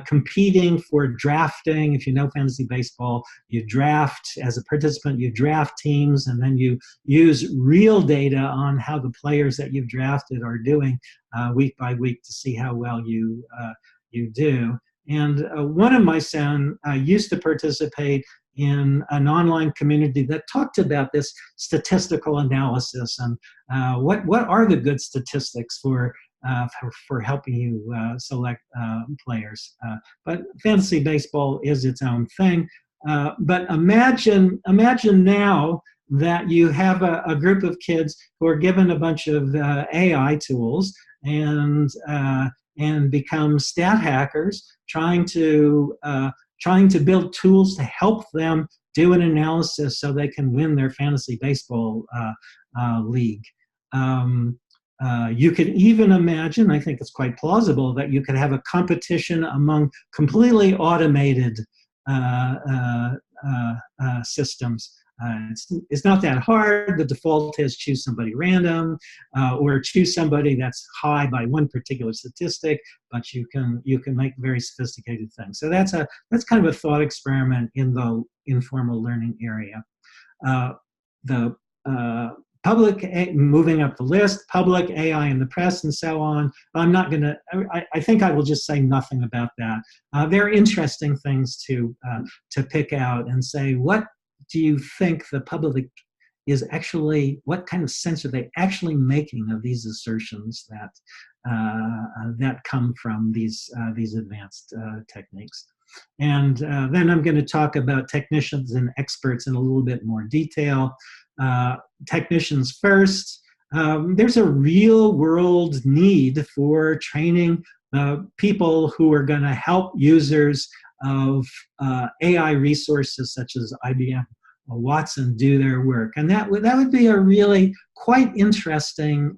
competing for drafting. If you know fantasy baseball, you draft as a participant. You draft teams, and then you use real data on how the players that you've drafted are doing week by week to see how well you you do. And one of my son used to participate in an online community that talked about this statistical analysis and what are the good statistics for helping you select players. But fantasy baseball is its own thing. But imagine now that you have a group of kids who are given a bunch of AI tools and become stat hackers, trying to build tools to help them do an analysis so they can win their fantasy baseball league. You could even imagine, I think it's quite plausible, that you could have a competition among completely automated systems. It's not that hard. The default is choose somebody random, or choose somebody that's high by one particular statistic, but you can make very sophisticated things. So that's kind of a thought experiment in the informal learning area. Moving up the list, public, AI in the press, and so on. I'm not going to, I think I will just say nothing about that. They're interesting things to pick out and say, what do you think the public is actually, what kind of sense are they actually making of these assertions that come from these advanced techniques? And then I'm going to talk about technicians and experts in a little bit more detail. Technicians first. There's a real world need for training people who are going to help users of AI resources such as IBM or Watson do their work. And that would be a really quite interesting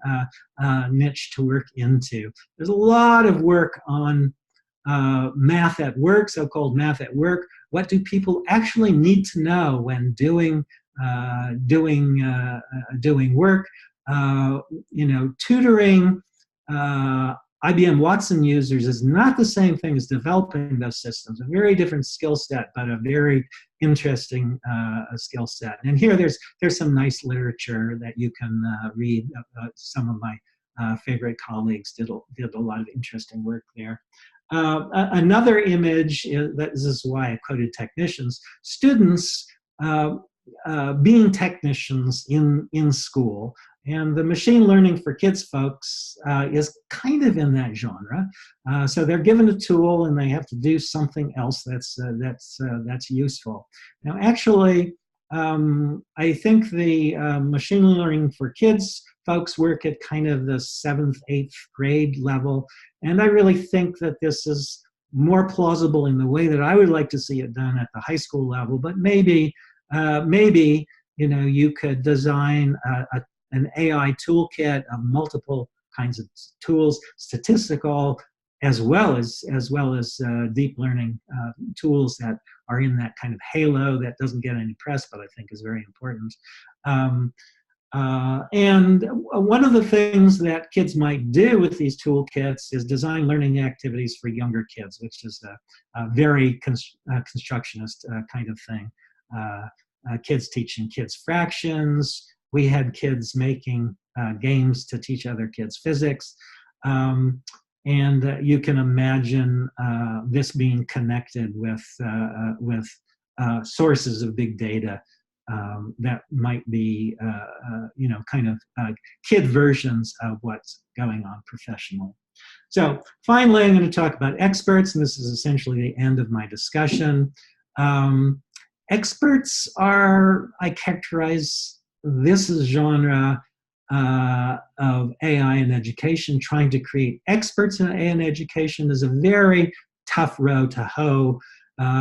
niche to work into. There's a lot of work on math at work, so-called math at work. What do people actually need to know when doing work? Tutoring IBM Watson users is not the same thing as developing those systems. A very different skill set, but a very interesting skill set. And here there's some nice literature that you can read. Some of my favorite colleagues did a lot of interesting work there. Another image, this is why I quoted technicians, students being technicians in school. And the machine learning for kids folks is kind of in that genre. So they're given a tool and they have to do something else that's useful. Now, actually, I think the machine learning for kids folks work at kind of the 7th, 8th grade level. And I really think that this is more plausible in the way that I would like to see it done at the high school level. But maybe you could design an AI toolkit of multiple kinds of tools, statistical, as well as deep learning tools that are in that kind of halo that doesn't get any press, but I think is very important. And one of the things that kids might do with these toolkits is design learning activities for younger kids, which is a very constructionist kind of thing. Kids teaching kids fractions. We had kids making games to teach other kids physics. And you can imagine this being connected with sources of big data that might be, kind of kid versions of what's going on professionally. So finally, I'm going to talk about experts, and this is essentially the end of my discussion. Experts are, I characterize this genre of AI in education. Trying to create experts in AI in education is a very tough row to hoe.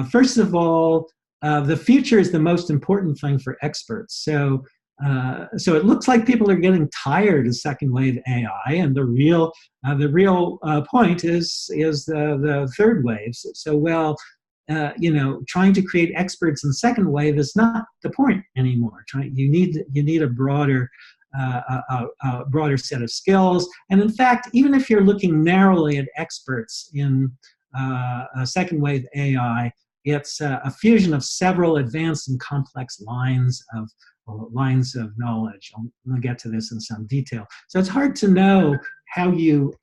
First of all, the future is the most important thing for experts. So it looks like people are getting tired of second wave AI, and the real point is the third wave. So trying to create experts in second wave is not the point anymore. You need a broader set of skills. And in fact, even if you're looking narrowly at experts in second wave AI, it's a fusion of several advanced and complex lines of knowledge. I'll get to this in some detail. So it's hard to know how you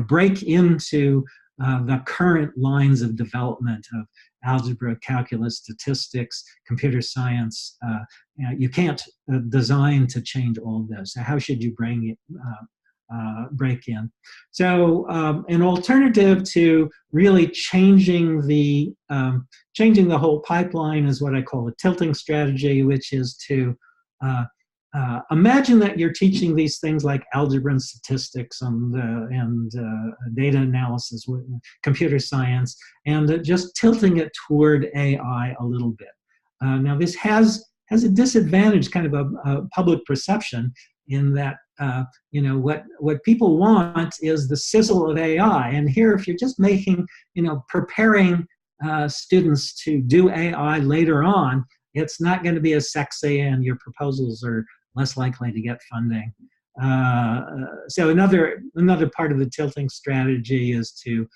break into the current lines of development of algebra, calculus, statistics, computer science. You can't design to change all of those. So how should you break in? So an alternative to really changing the whole pipeline is what I call a tilting strategy, which is to imagine that you're teaching these things like algebra and statistics and data analysis, computer science, and just tilting it toward AI a little bit. Now, this has a disadvantage, kind of a public perception, in that what people want is the sizzle of AI. And here, if you're just preparing students to do AI later on, it's not going to be as sexy, and your proposals are less likely to get funding. So another part of the tilting strategy is to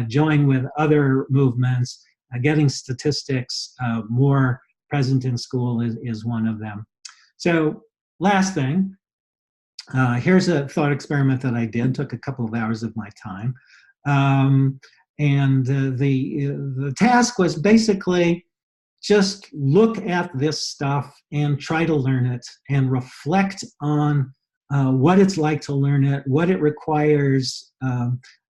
join with other movements. Getting statistics more present in school is one of them. So last thing, here's a thought experiment that I did. Took a couple of hours of my time. And the task was basically just look at this stuff and try to learn it and reflect on what it's like to learn it, what it requires,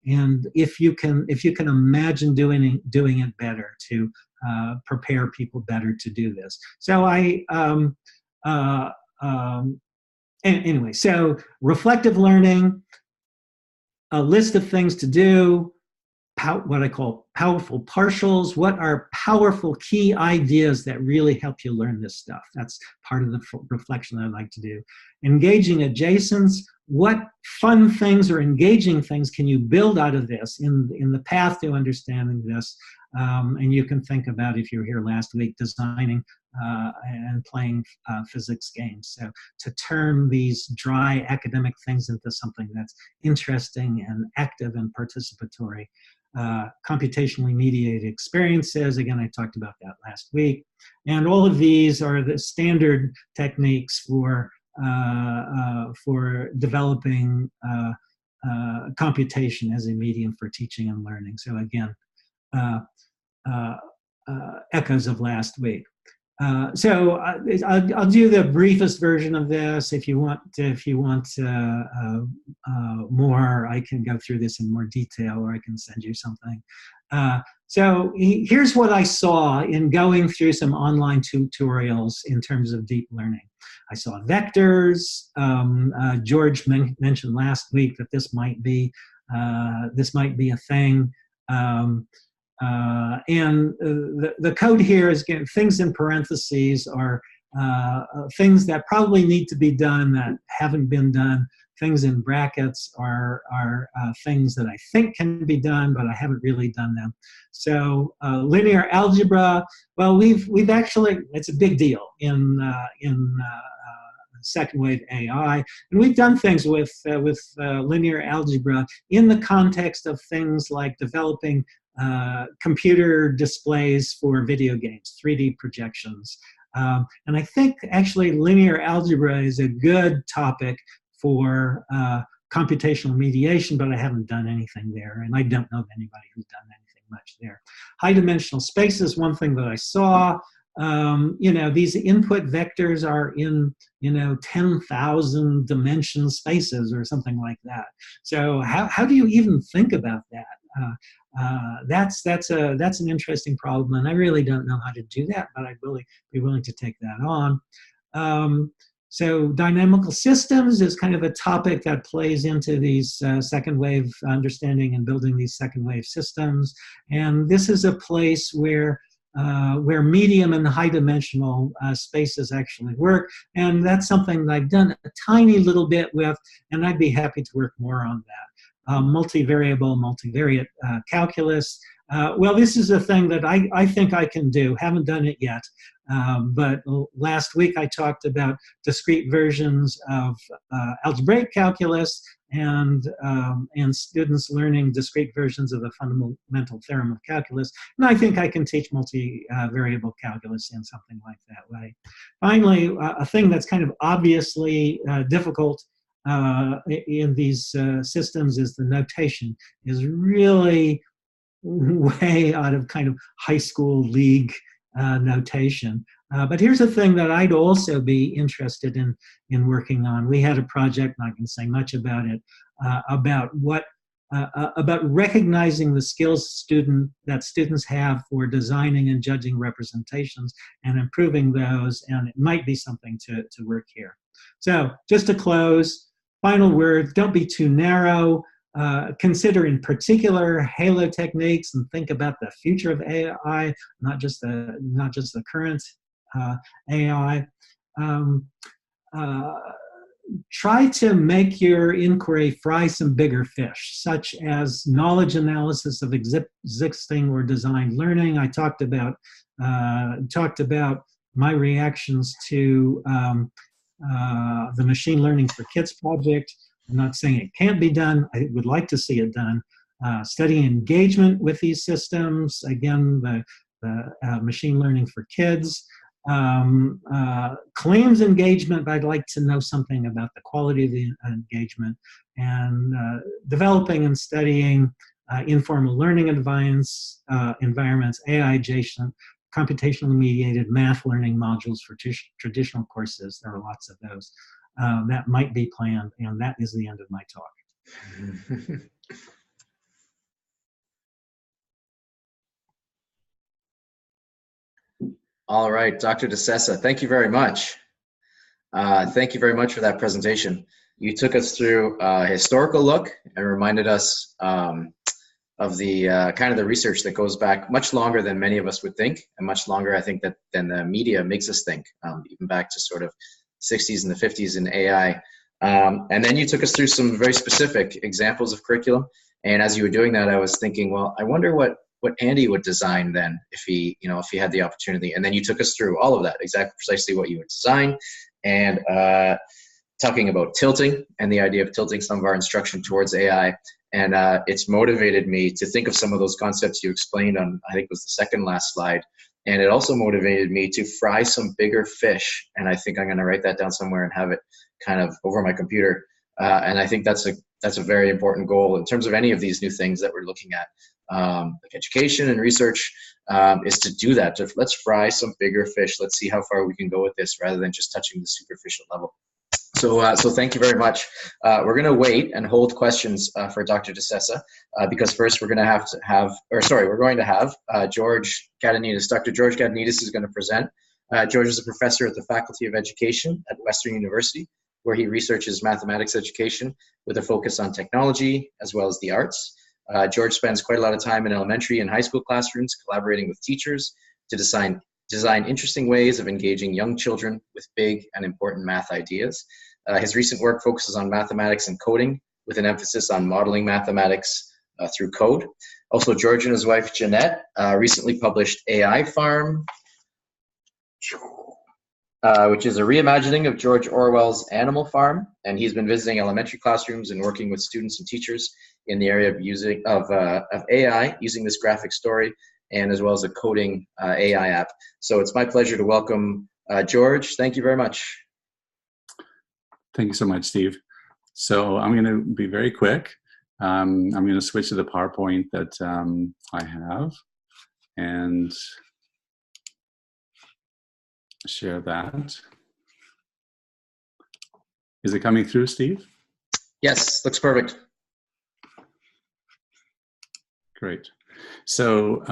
and if you can imagine doing it better to prepare people better to do this. So anyway, so reflective learning, a list of things to do, what I call powerful partials. What are powerful key ideas that really help you learn this stuff? That's part of the reflection that I like to do. Engaging adjacents. What fun things or engaging things can you build out of this in the path to understanding this? And you can think about, if you were here last week, designing and playing physics games. So to turn these dry academic things into something that's interesting and active and participatory. Computationally mediated experiences. Again, I talked about that last week. And all of these are the standard techniques for developing computation as a medium for teaching and learning. So again, echoes of last week. So I'll do the briefest version of this. If you want more, I can go through this in more detail, or I can send you something. So here's what I saw in going through some online tutorials in terms of deep learning. I saw vectors. George mentioned last week that this might be a thing. And the code here is, again, things in parentheses are things that probably need to be done that haven't been done. Things in brackets are things that I think can be done, but I haven't really done them. So linear algebra, well, we've actually, it's a big deal in second wave AI, and we've done things with linear algebra in the context of things like developing computer displays for video games, 3D projections. And I think actually linear algebra is a good topic for computational mediation, but I haven't done anything there, and I don't know of anybody who's done anything much there. High dimensional spaces, one thing that I saw, these input vectors are in 10,000 dimension spaces or something like that. So how do you even think about that? That's an interesting problem, and I really don't know how to do that, but I'd really be willing to take that on. So dynamical systems is kind of a topic that plays into these second wave understanding and building these second wave systems, and this is a place where medium and high dimensional spaces actually work, and that's something that I've done a tiny little bit with, and I'd be happy to work more on that. Multivariable, multivariate calculus. Well, this is a thing that I think I can do. Haven't done it yet, but last week I talked about discrete versions of algebraic calculus and students learning discrete versions of the fundamental theorem of calculus. And I think I can teach multivariable calculus in something like that way. Finally, a thing that's kind of obviously difficult in these systems is the notation is really way out of kind of high school league notation. But here's the thing that I'd also be interested in working on. We had a project, not going to say much about it, about recognizing the skills that students have for designing and judging representations and improving those, and it might be something to work here. So just to close, final word, don't be too narrow. Consider in particular Halo techniques and think about the future of AI, not just the current AI. Try to make your inquiry fry some bigger fish, such as knowledge analysis of existing or designed learning. I talked about my reactions to the Machine Learning for Kids project. I'm not saying it can't be done. I would like to see it done. Studying engagement with these systems, again, the Machine Learning for Kids. Claims engagement, I'd like to know something about the quality of the engagement, and developing and studying informal learning environments, AI-adjacent, computationally mediated math learning modules for traditional courses. There are lots of those that might be planned, and that is the end of my talk. All right, Dr. diSessa, thank you very much. Thank you very much for that presentation. You took us through a historical look and reminded us of the kind of the research that goes back much longer than many of us would think, and much longer, I think, than the media makes us think, even back to sort of 60s and the 50s in AI. And then you took us through some very specific examples of curriculum. And as you were doing that, I was thinking, well, I wonder what Andy would design then if he had the opportunity. And then you took us through all of that, precisely what you would design, and talking about tilting and the idea of tilting some of our instruction towards AI. And it's motivated me to think of some of those concepts you explained on, I think it was the second last slide. And it also motivated me to fry some bigger fish. And I think I'm going to write that down somewhere and have it kind of over my computer. And I think that's a very important goal in terms of any of these new things that we're looking at, like education and research, is to do that. Let's fry some bigger fish. Let's see how far we can go with this rather than just touching the superficial level. So thank you very much. We're going to wait and hold questions for Dr. diSessa because first we're going to have George Gadonides. Dr. George Gadonides is going to present. George is a professor at the Faculty of Education at Western University, where he researches mathematics education with a focus on technology as well as the arts. George spends quite a lot of time in elementary and high school classrooms collaborating with teachers to design interesting ways of engaging young children with big and important math ideas. His recent work focuses on mathematics and coding with an emphasis on modeling mathematics through code. Also, George and his wife, Jeanette, recently published AI Farm, which is a reimagining of George Orwell's Animal Farm. And he's been visiting elementary classrooms and working with students and teachers in the area of AI using this graphic story, and as well as a coding AI app. So it's my pleasure to welcome George. Thank you very much. Thank you so much, Steve. So I'm going to be very quick. I'm going to switch to the PowerPoint that I have and share that. Is it coming through, Steve? Yes, looks perfect. Great. So,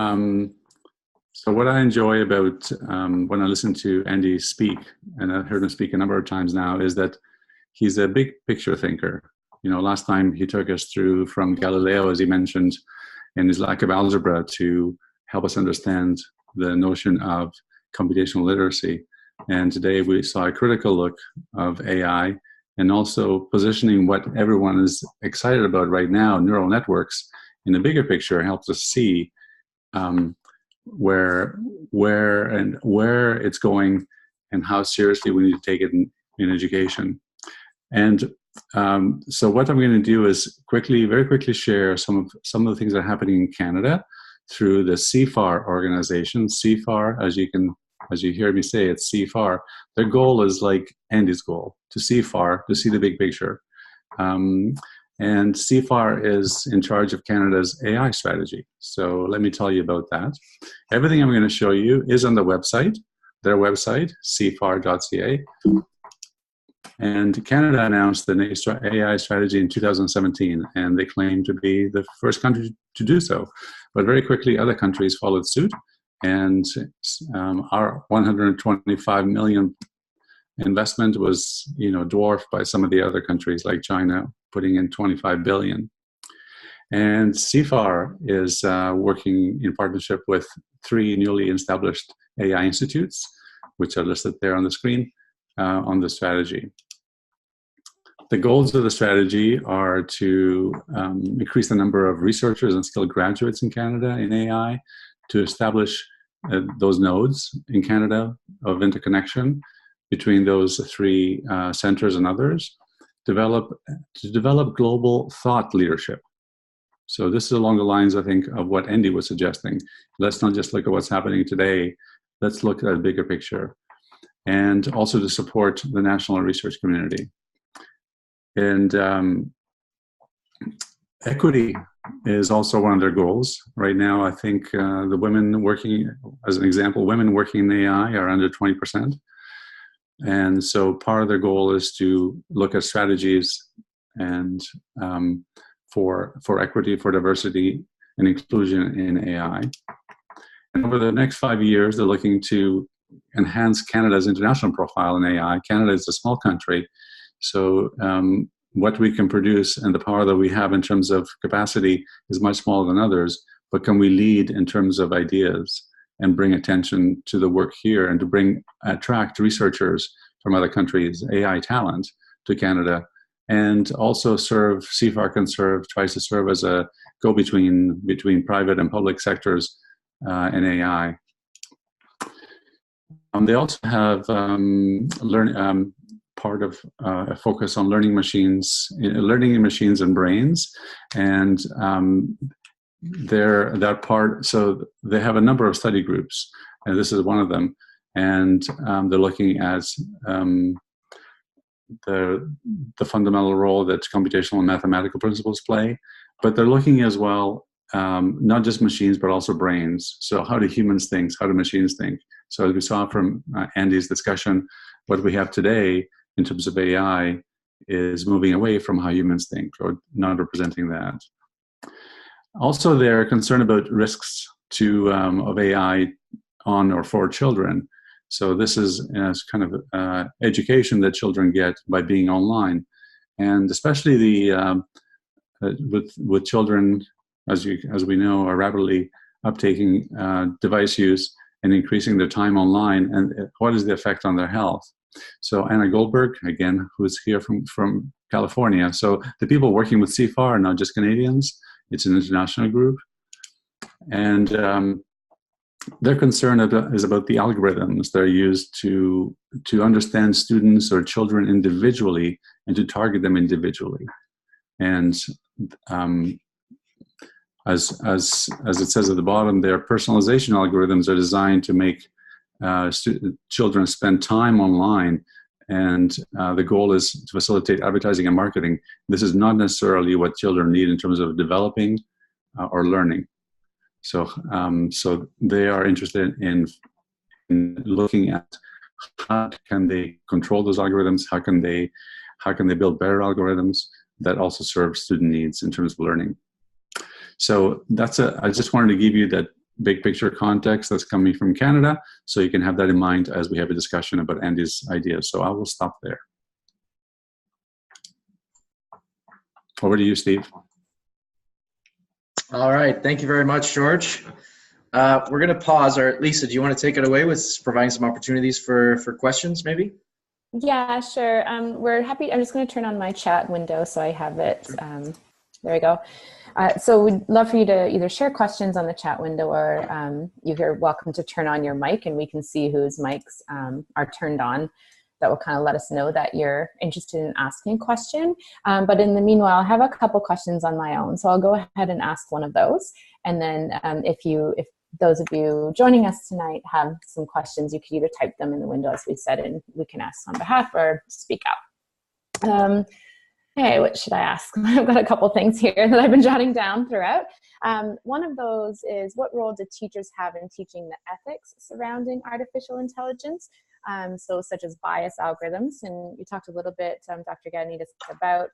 so what I enjoy about when I listen to Andy speak, and I've heard him speak a number of times now, is that he's a big picture thinker. You know, last time he took us through from Galileo, as he mentioned, in his lack of algebra to help us understand the notion of computational literacy. And today we saw a critical look of AI and also positioning what everyone is excited about right now, neural networks, in the bigger picture helps us see where it's going and how seriously we need to take it in education. And so what I'm going to do is very quickly share some of the things that are happening in Canada through the CFAR organization. CFAR, as you hear me say, it's CFAR. Their goal is like Andy's goal, to CFAR, to see the big picture. And CFAR is in charge of Canada's AI strategy. So let me tell you about that. Everything I'm going to show you is on the website, their website, cfar.ca. And Canada announced the AI strategy in 2017, and they claim to be the first country to do so. But very quickly, other countries followed suit, and our 125 million investment was, dwarfed by some of the other countries like China, putting in 25 billion. And CFAR is working in partnership with 3 newly established AI institutes, which are listed there on the screen, on the strategy. The goals of the strategy are to increase the number of researchers and skilled graduates in Canada in AI, to establish those nodes in Canada of interconnection between those 3 centers and others, to develop global thought leadership. So this is along the lines, I think, of what Andy was suggesting. Let's not just look at what's happening today, let's look at a bigger picture. And also to support the national research community. And equity is also one of their goals. Right now, I think the women working, as an example, women working in AI are under 20%. And so part of their goal is to look at strategies and for equity, for diversity and inclusion in AI. And over the next 5 years, they're looking to enhance Canada's international profile in AI. Canada is a small country, so what we can produce and the power that we have in terms of capacity is much smaller than others, but can we lead in terms of ideas and bring attention to the work here and to attract researchers from other countries, AI talent, to Canada, and also CFAR tries to serve as a go-between between private and public sectors in AI. They also have part of a focus on learning machines and brains, and that part. So they have a number of study groups, and this is one of them. And they're looking at the fundamental role that computational and mathematical principles play, but they're looking as well not just machines but also brains. So how do humans think? How do machines think? So as we saw from Andy's discussion, what we have today in terms of AI is moving away from how humans think, or not representing that. Also, they're concerned about risks of AI on or for children. So this is kind of education that children get by being online, and especially with children, as we know, are rapidly uptaking device use and increasing their time online, and what is the effect on their health? So Anna Goldberg, again, who's here from California. So the people working with CFAR are not just Canadians, it's an international group. And their concern is about the algorithms that are used to understand students or children individually and to target them individually. And as it says at the bottom, their personalization algorithms are designed to make children spend time online, and the goal is to facilitate advertising and marketing. This is not necessarily what children need in terms of developing or learning. So they are interested in looking at how can they control those algorithms, how can they build better algorithms that also serve student needs in terms of learning. So I just wanted to give you that big picture context that's coming from Canada, so you can have that in mind as we have a discussion about Andy's ideas. So I will stop there. Over to you, Steve. All right, thank you very much, George. We're going to pause, or Lisa, do you want to take it away with providing some opportunities for questions, maybe? Yeah, sure. We're happy. I'm just going to turn on my chat window so I have it. There we go. So we'd love for you to either share questions on the chat window, or you're welcome to turn on your mic and we can see whose mics are turned on. That will kind of let us know that you're interested in asking a question. But in the meanwhile, I have a couple questions on my own. So I'll go ahead and ask one of those. And then if those of you joining us tonight have some questions, you could either type them in the window, as we said, and we can ask on behalf or speak out. Okay, what should I ask? I've got a couple things here that I've been jotting down throughout. One of those is, what role do teachers have in teaching the ethics surrounding artificial intelligence? So such as bias algorithms, and you talked a little bit, Dr. Gadnidis, about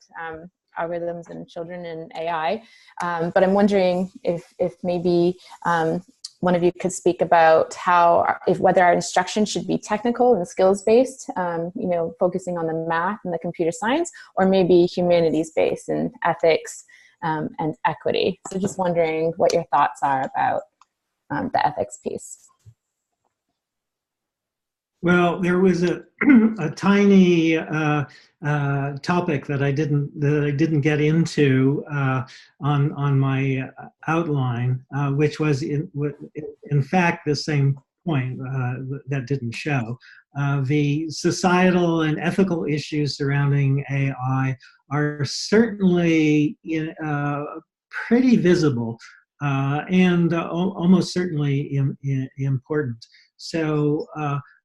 algorithms and children and AI, but I'm wondering if maybe one of you could speak about whether our instruction should be technical and skills-based, focusing on the math and the computer science, or maybe humanities-based in ethics and equity. So just wondering what your thoughts are about the ethics piece. Well, there was a tiny topic that I didn't get into on my outline, which was in fact the same point that didn't show. The societal and ethical issues surrounding AI are certainly pretty visible and almost certainly important. So.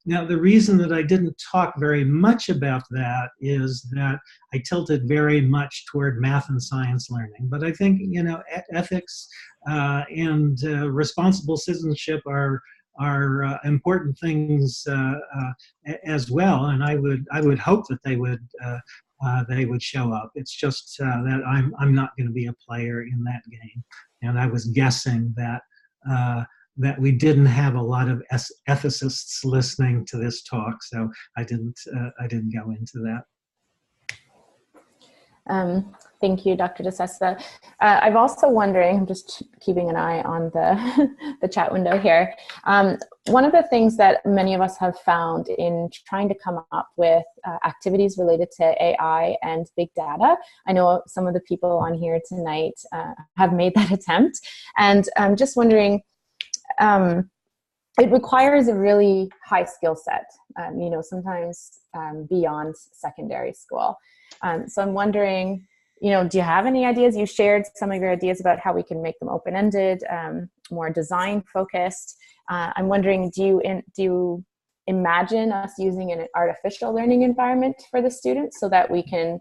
Now, the reason that I didn't talk very much about that is that I tilted very much toward math and science learning. But I think, ethics and responsible citizenship are important things as well. And I would hope that they would show up. It's just that I'm not going to be a player in that game. And I was guessing that we didn't have a lot of ethicists listening to this talk, so I didn't go into that. Thank you, Dr. diSessa. I'm also wondering, I'm just keeping an eye on the chat window here. One of the things that many of us have found in trying to come up with activities related to AI and big data, I know some of the people on here tonight have made that attempt, and I'm just wondering, it requires a really high skill set, sometimes beyond secondary school. So I'm wondering, do you have any ideas? You shared some of your ideas about how we can make them open-ended, more design-focused. I'm wondering, do you imagine us using an artificial learning environment for the students so that we can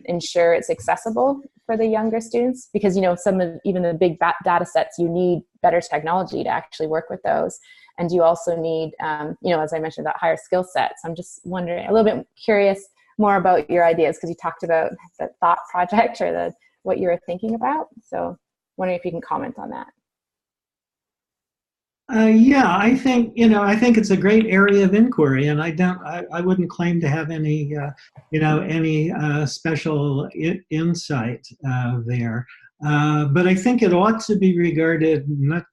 ensure it's accessible for the younger students? Because, some of even the big data sets, you need better technology to actually work with those. And you also need, as I mentioned, that higher skill sets. I'm just wondering, a little bit curious more about your ideas, because you talked about the thought project or what you were thinking about. So wondering if you can comment on that. Yeah, I think it's a great area of inquiry, and I wouldn't claim to have any special insight there. But I think it ought to be regarded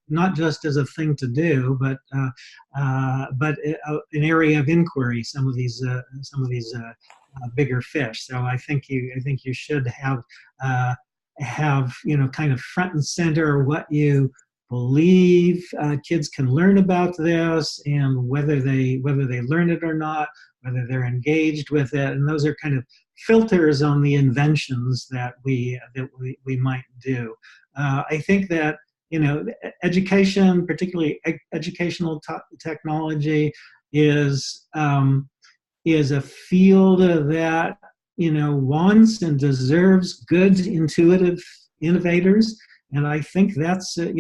not just as a thing to do, but an area of inquiry. Some of these bigger fish. So I think you should have kind of front and center what you believe kids can learn about this, and whether they learn it or not, whether they're engaged with it, and those are kind of filters on the inventions that we might do. I think that education, particularly educational technology, is a field that wants and deserves good, intuitive innovators. And I think that's a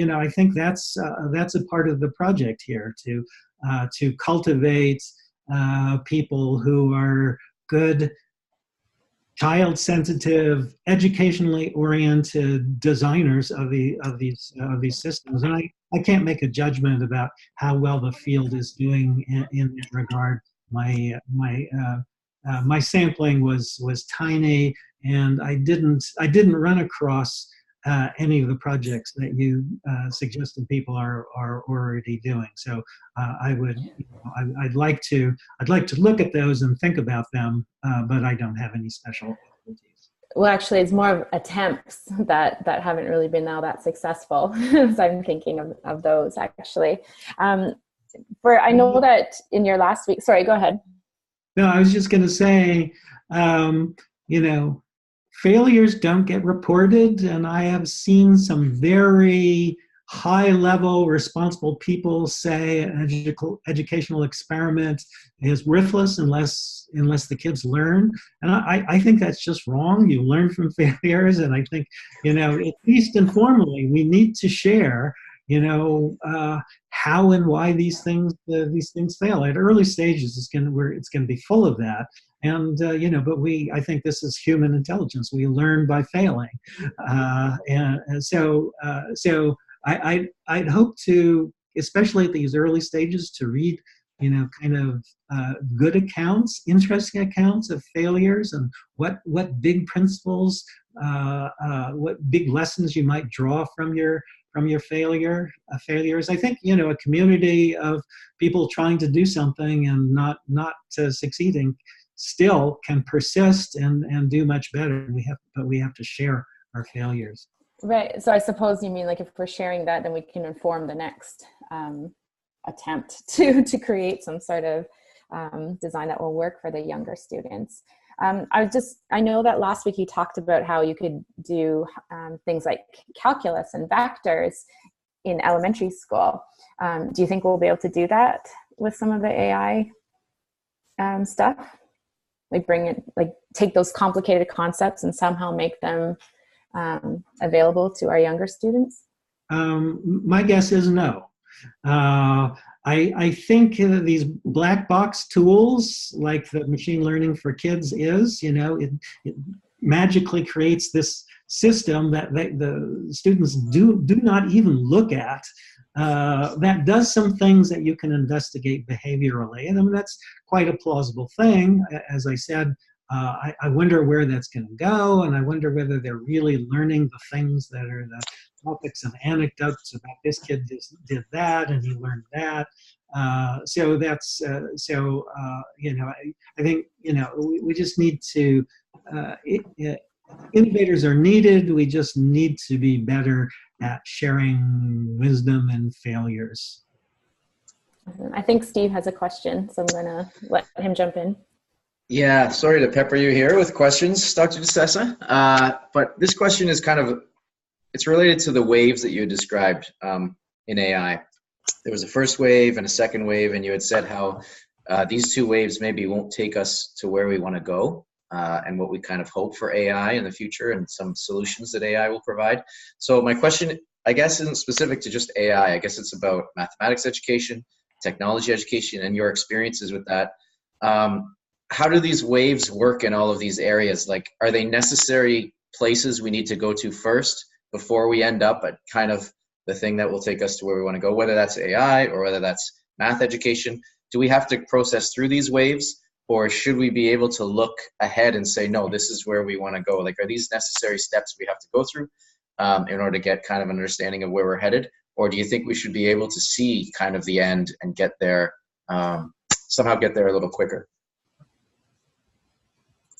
part of the project here, to cultivate people who are good, child-sensitive, educationally oriented designers of these systems. And I can't make a judgment about how well the field is doing in that regard. My sampling was tiny, and I didn't run across any of the projects that you suggested people are already doing. So I'd like to look at those and think about them, but I don't have any special expertise. Well, actually, it's more of attempts that haven't really been now that successful. So I'm thinking of those actually. I know that in your last week. Sorry, go ahead. No, I was just going to say, failures don't get reported, and I have seen some very high-level responsible people say an educational experiment is worthless unless the kids learn. And I think that's just wrong. You learn from failures, and I think, at least informally, we need to share, how and why these things fail. At early stages, it's going to be full of that. And but I think this is human intelligence. We learn by failing, and so I'd hope to, especially at these early stages, to read, kind of good accounts, interesting accounts of failures, and what big principles, what big lessons you might draw from your failures. I think, a community of people trying to do something and not succeeding still can persist and do much better. But we have to share our failures. Right. So I suppose you mean, like, if we're sharing that, then we can inform the next attempt to create some sort of design that will work for the younger students. I know that last week you talked about how you could do things like calculus and vectors in elementary school. Do you think we'll be able to do that with some of the AI stuff? Like take those complicated concepts and somehow make them available to our younger students? My guess is no. I think these black box tools, like the machine learning for kids is, it magically creates this system that the students do not even look at, that does some things that you can investigate behaviorally. And I mean, that's quite a plausible thing. As I said, I wonder where that's going to go, and I wonder whether they're really learning the things that are the topics and anecdotes about this kid did that and he learned that. So that's I think we just need to innovators are needed. We just need to be better at sharing wisdom and failures. I think Steve has a question, so I'm going to let him jump in. Yeah, sorry to pepper you here with questions, Dr. diSessa, but this question is it's related to the waves that you had described in AI. There was a first wave and a second wave, and you had said how these two waves maybe won't take us to where we want to go, and what we kind of hope for AI in the future and some solutions that AI will provide. So my question, I guess, isn't specific to just AI. I guess it's about mathematics education, technology education, and your experiences with that. How do these waves work in all of these areas? Like, are they necessary places we need to go to first before we end up at kind of the thing that will take us to where we want to go, whether that's AI or whether that's math education? Do we have to process through these waves, or should we be able to look ahead and say, no, this is where we want to go? Like, are these necessary steps we have to go through in order to get kind of an understanding of where we're headed? Or do you think we should be able to see kind of the end and get there, somehow get there a little quicker?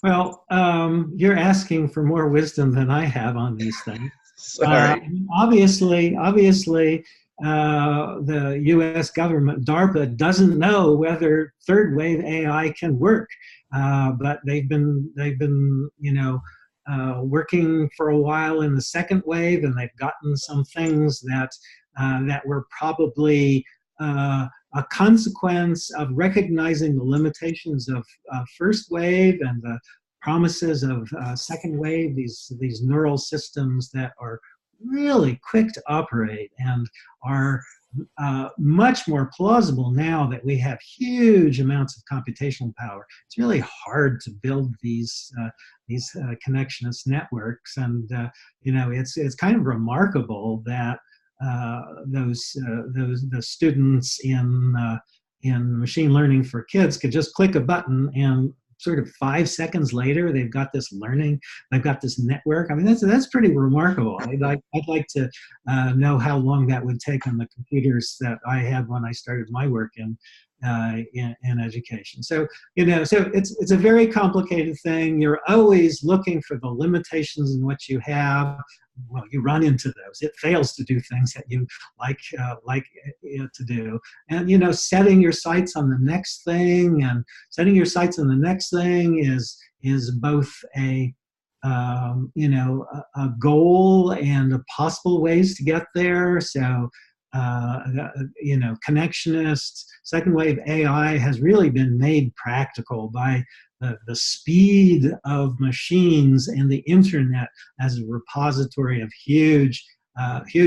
Well, you're asking for more wisdom than I have on these things. Sorry. Obviously, the U.S. government, DARPA, doesn't know whether third wave AI can work, but they've been working for a while in the second wave, and they've gotten some things that were probably a consequence of recognizing the limitations of first wave and the promises of second wave, these neural systems that are really quick to operate and are much more plausible now that we have huge amounts of computational power. It's really hard to build these connectionist networks, and it's kind of remarkable that the students in machine learning for kids could just click a button and sort of 5 seconds later they've got this learning, they've got this network. I mean, that's pretty remarkable. I'd like to know how long that would take on the computers that I had when I started my work in education. So so it's a very complicated thing. You're always looking for the limitations in what you have. Well, you run into those. It fails to do things that you like it to do. And setting your sights on the next thing, and setting your sights on the next thing is both a a goal and possible ways to get there. So, Connectionist, second wave AI has really been made practical by the speed of machines and the internet as a repository of huge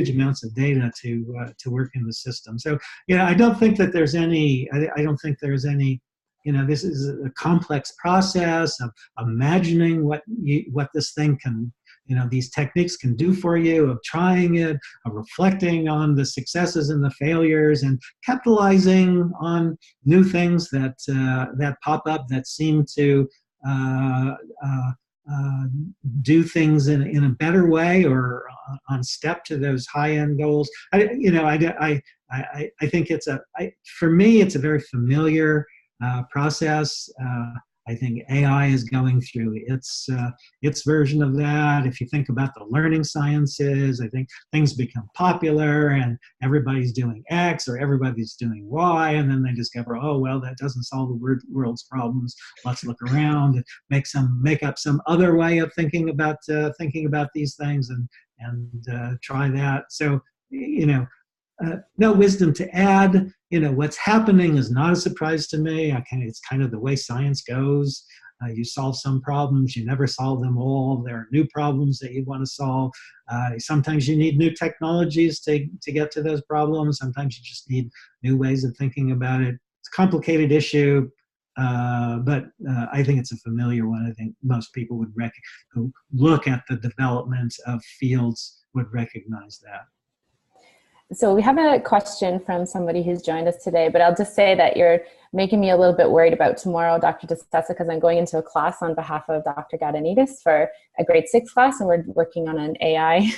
amounts of data to work in the system. So, I don't think that there's any. I don't think there's any. This is a complex process of imagining what this thing can, these techniques can do for you, of trying it, of reflecting on the successes and the failures, and capitalizing on new things that pop up that seem to do things in a better way or on step to those high-end goals. I think for me, it's a very familiar process. I think AI is going through its version of that. If you think about the learning sciences, I think things become popular and everybody's doing X or everybody's doing Y, and then they discover, oh well, that doesn't solve the world's problems. Let's look around and make up some other way of thinking about these things and try that. So no wisdom to add. What's happening is not a surprise to me. It's kind of the way science goes. You solve some problems, you never solve them all. There are new problems that you want to solve. Sometimes you need new technologies to get to those problems. Sometimes you just need new ways of thinking about it. It's a complicated issue, but I think it's a familiar one. I think most people who look at the development of fields would recognize that. So we have a question from somebody who's joined us today, but I'll just say that you're making me a little bit worried about tomorrow, Dr. diSessa, because I'm going into a class on behalf of Dr. Gadanidis for a grade 6 class, and we're working on an AI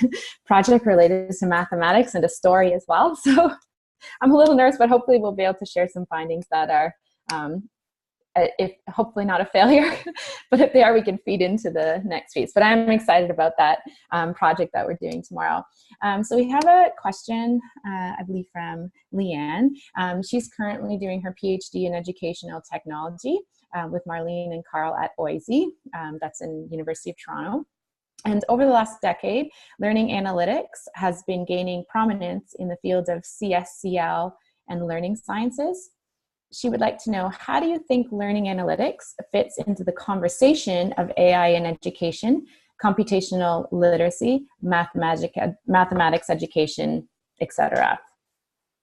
project related to mathematics and a story as well. So I'm a little nervous, but hopefully we'll be able to share some findings that are if hopefully not a failure, but if they are, we can feed into the next piece. But I'm excited about that project that we're doing tomorrow. So we have a question, I believe from Leanne. She's currently doing her PhD in educational technology with Marlene and Carl at OISE. That's in University of Toronto. And over the last decade, learning analytics has been gaining prominence in the field of CSCL and learning sciences. She would like to know, how do you think learning analytics fits into the conversation of AI in education, computational literacy, mathematics education, etc.?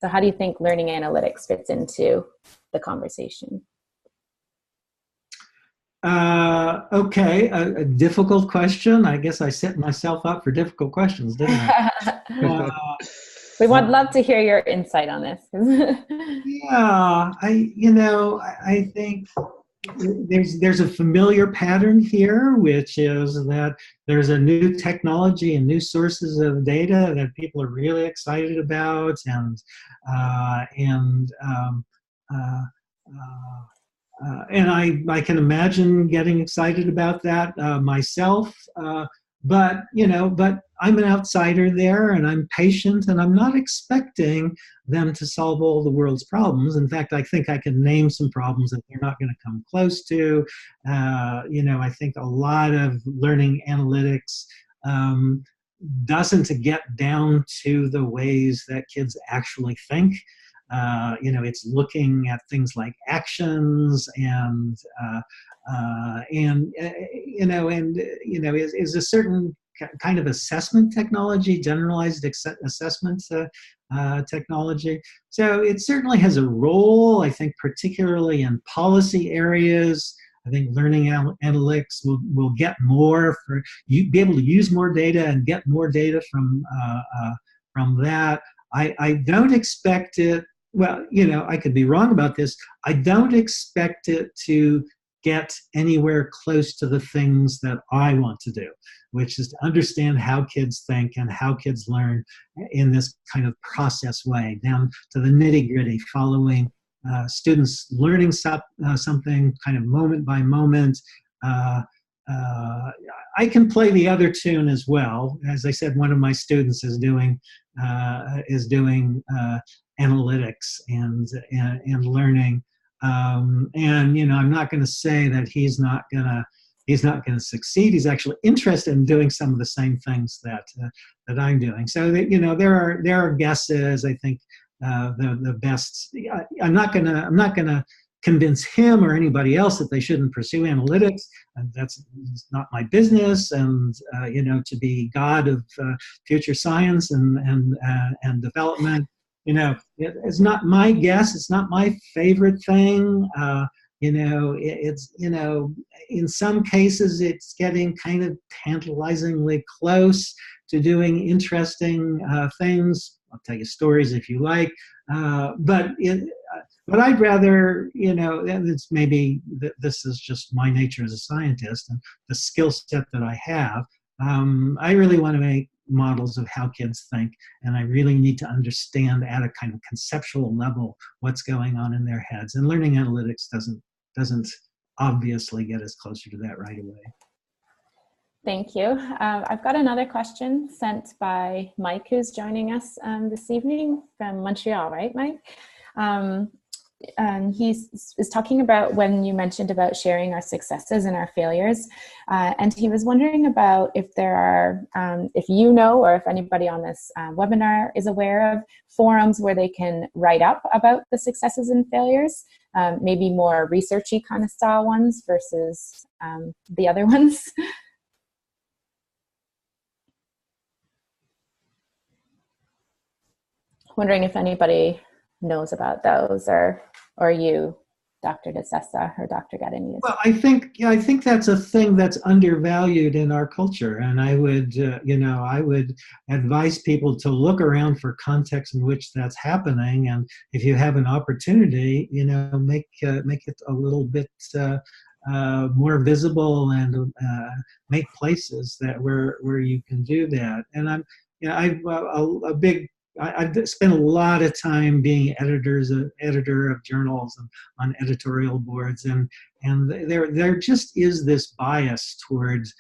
So how do you think learning analytics fits into the conversation? Okay, a difficult question. I guess I set myself up for difficult questions, didn't I? We would love to hear your insight on this. Yeah, I think there's a familiar pattern here, which is that there's a new technology and new sources of data that people are really excited about, and I can imagine getting excited about that myself. But I'm an outsider there, and I'm patient, and I'm not expecting them to solve all the world's problems. In fact, I think I can name some problems that they're not going to come close to. I think a lot of learning analytics doesn't get down to the ways that kids actually think. It's looking at things like actions is a certain kind of assessment technology, generalized assessment technology. So it certainly has a role, I think, particularly in policy areas. I think learning analytics will get more be able to use more data and get more data from that. I don't expect it. Well, I could be wrong about this. I don't expect it to get anywhere close to the things that I want to do, which is to understand how kids think and how kids learn in this kind of process way, down to the nitty-gritty, following students learning something kind of moment by moment. I can play the other tune as well. As I said, one of my students is doing analytics and learning. I'm not going to say that he's not going to he's not going to succeed. He's actually interested in doing some of the same things that that I'm doing. So that, you know, there are guesses. I think the best. I'm not gonna convince him or anybody else that they shouldn't pursue analytics. And that's not my business. And you know, to be God of future science and development, you know, it's not my guess. It's not my favorite thing. You know, it's, you know, in some cases it's getting kind of tantalizingly close to doing interesting things. I'll tell you stories if you like, but I'd rather, you know, and it's maybe this is just my nature as a scientist and the skill set that I have. I really want to make models of how kids think, and I really need to understand at a kind of conceptual level what's going on in their heads. And learning analytics doesn't obviously get us closer to that right away. Thank you. I've got another question sent by Mike, who's joining us this evening from Montreal, right, Mike? And he is talking about when you mentioned about sharing our successes and our failures. And he was wondering about if there are, if you know, or if anybody on this webinar is aware of forums where they can write up about the successes and failures, maybe more researchy kind of style ones versus the other ones. Wondering if anybody knows about those, or you, Dr. diSessa or Dr. Gadenides. Well, I think that's a thing that's undervalued in our culture, and I would, you know, I would advise people to look around for context in which that's happening, and if you have an opportunity, you know, make it a little bit more visible, and make places that where you can do that. And I'm, you know, I've spent a lot of time being editor of journals and on editorial boards, and there just is this bias towards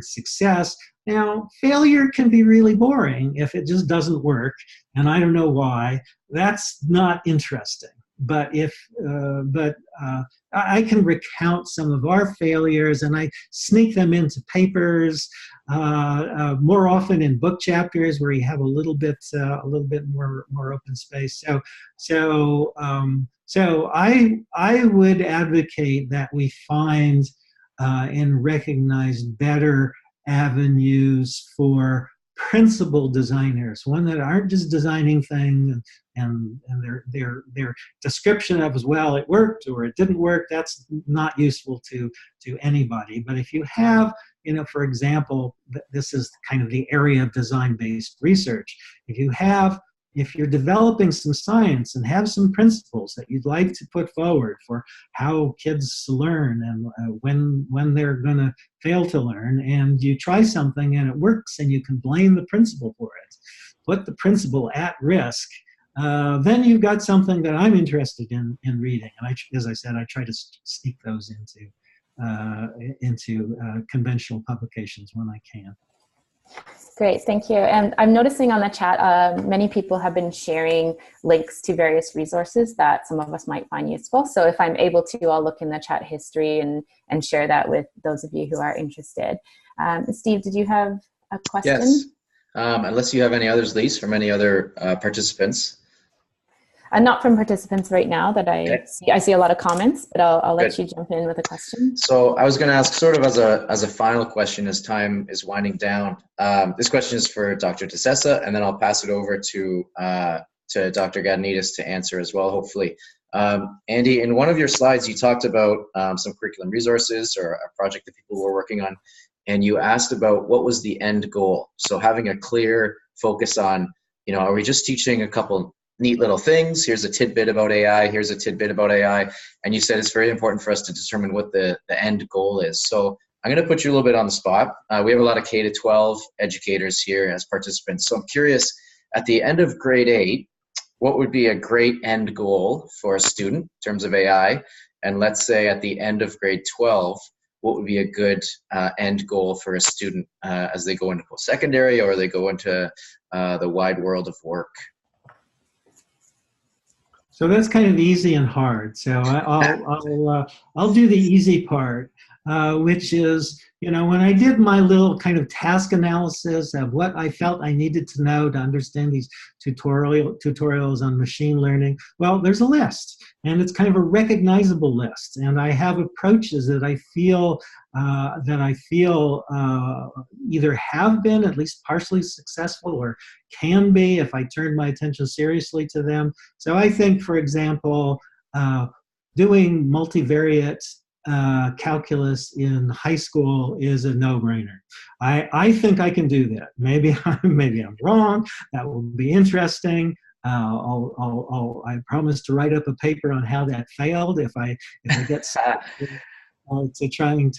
success. Now, failure can be really boring if it just doesn't work, and I don't know why. That's not interesting. But I can recount some of our failures, and I sneak them into papers, more often in book chapters where you have a little bit more open space. So I would advocate that we find and recognize better avenues for principal designers, one that aren't just designing things and their description of, as well, it worked or it didn't work, that's not useful to anybody. But if you have, you know, for example, this is kind of the area of design-based research. If you're developing some science and have some principles that you'd like to put forward for how kids learn and when they're going to fail to learn, and you try something and it works and you can blame the principal for it, put the principal at risk, then you've got something that I'm interested in reading. And as I said, I try to sneak those into conventional publications when I can. Great, thank you. And I'm noticing on the chat, many people have been sharing links to various resources that some of us might find useful. So if I'm able to, I'll look in the chat history and share that with those of you who are interested. Steve, did you have a question? Yes, unless you have any others, Lise, from any other participants. Not from participants right now that I see. I see a lot of comments, but I'll let you jump in with a question. So I was going to ask, sort of as a final question, as time is winding down. This question is for Dr. diSessa, and then I'll pass it over to Dr. Gadenides to answer as well, hopefully. Andy, in one of your slides, you talked about some curriculum resources or a project that people were working on, and you asked about what was the end goal. So having a clear focus on, you know, are we just teaching a couple neat little things? Here's a tidbit about AI, here's a tidbit about AI. And you said it's very important for us to determine what the end goal is. So I'm going to put you a little bit on the spot. We have a lot of K-12 educators here as participants. So I'm curious, at the end of grade 8, what would be a great end goal for a student in terms of AI? And let's say at the end of grade 12, what would be a good end goal for a student as they go into post-secondary or they go into the wide world of work? So that's kind of easy and hard. So I'll do the easy part. which is, when I did my little kind of task analysis of what I felt I needed to know to understand these tutorials on machine learning, well, there's a list, and it's kind of a recognizable list, and I have approaches that I feel either have been at least partially successful or can be if I turn my attention seriously to them. So I think, for example, doing multivariate calculus in high school is a no-brainer. I think I can do that. Maybe I'm wrong. That will be interesting. I promise to write up a paper on how that failed if I get to trying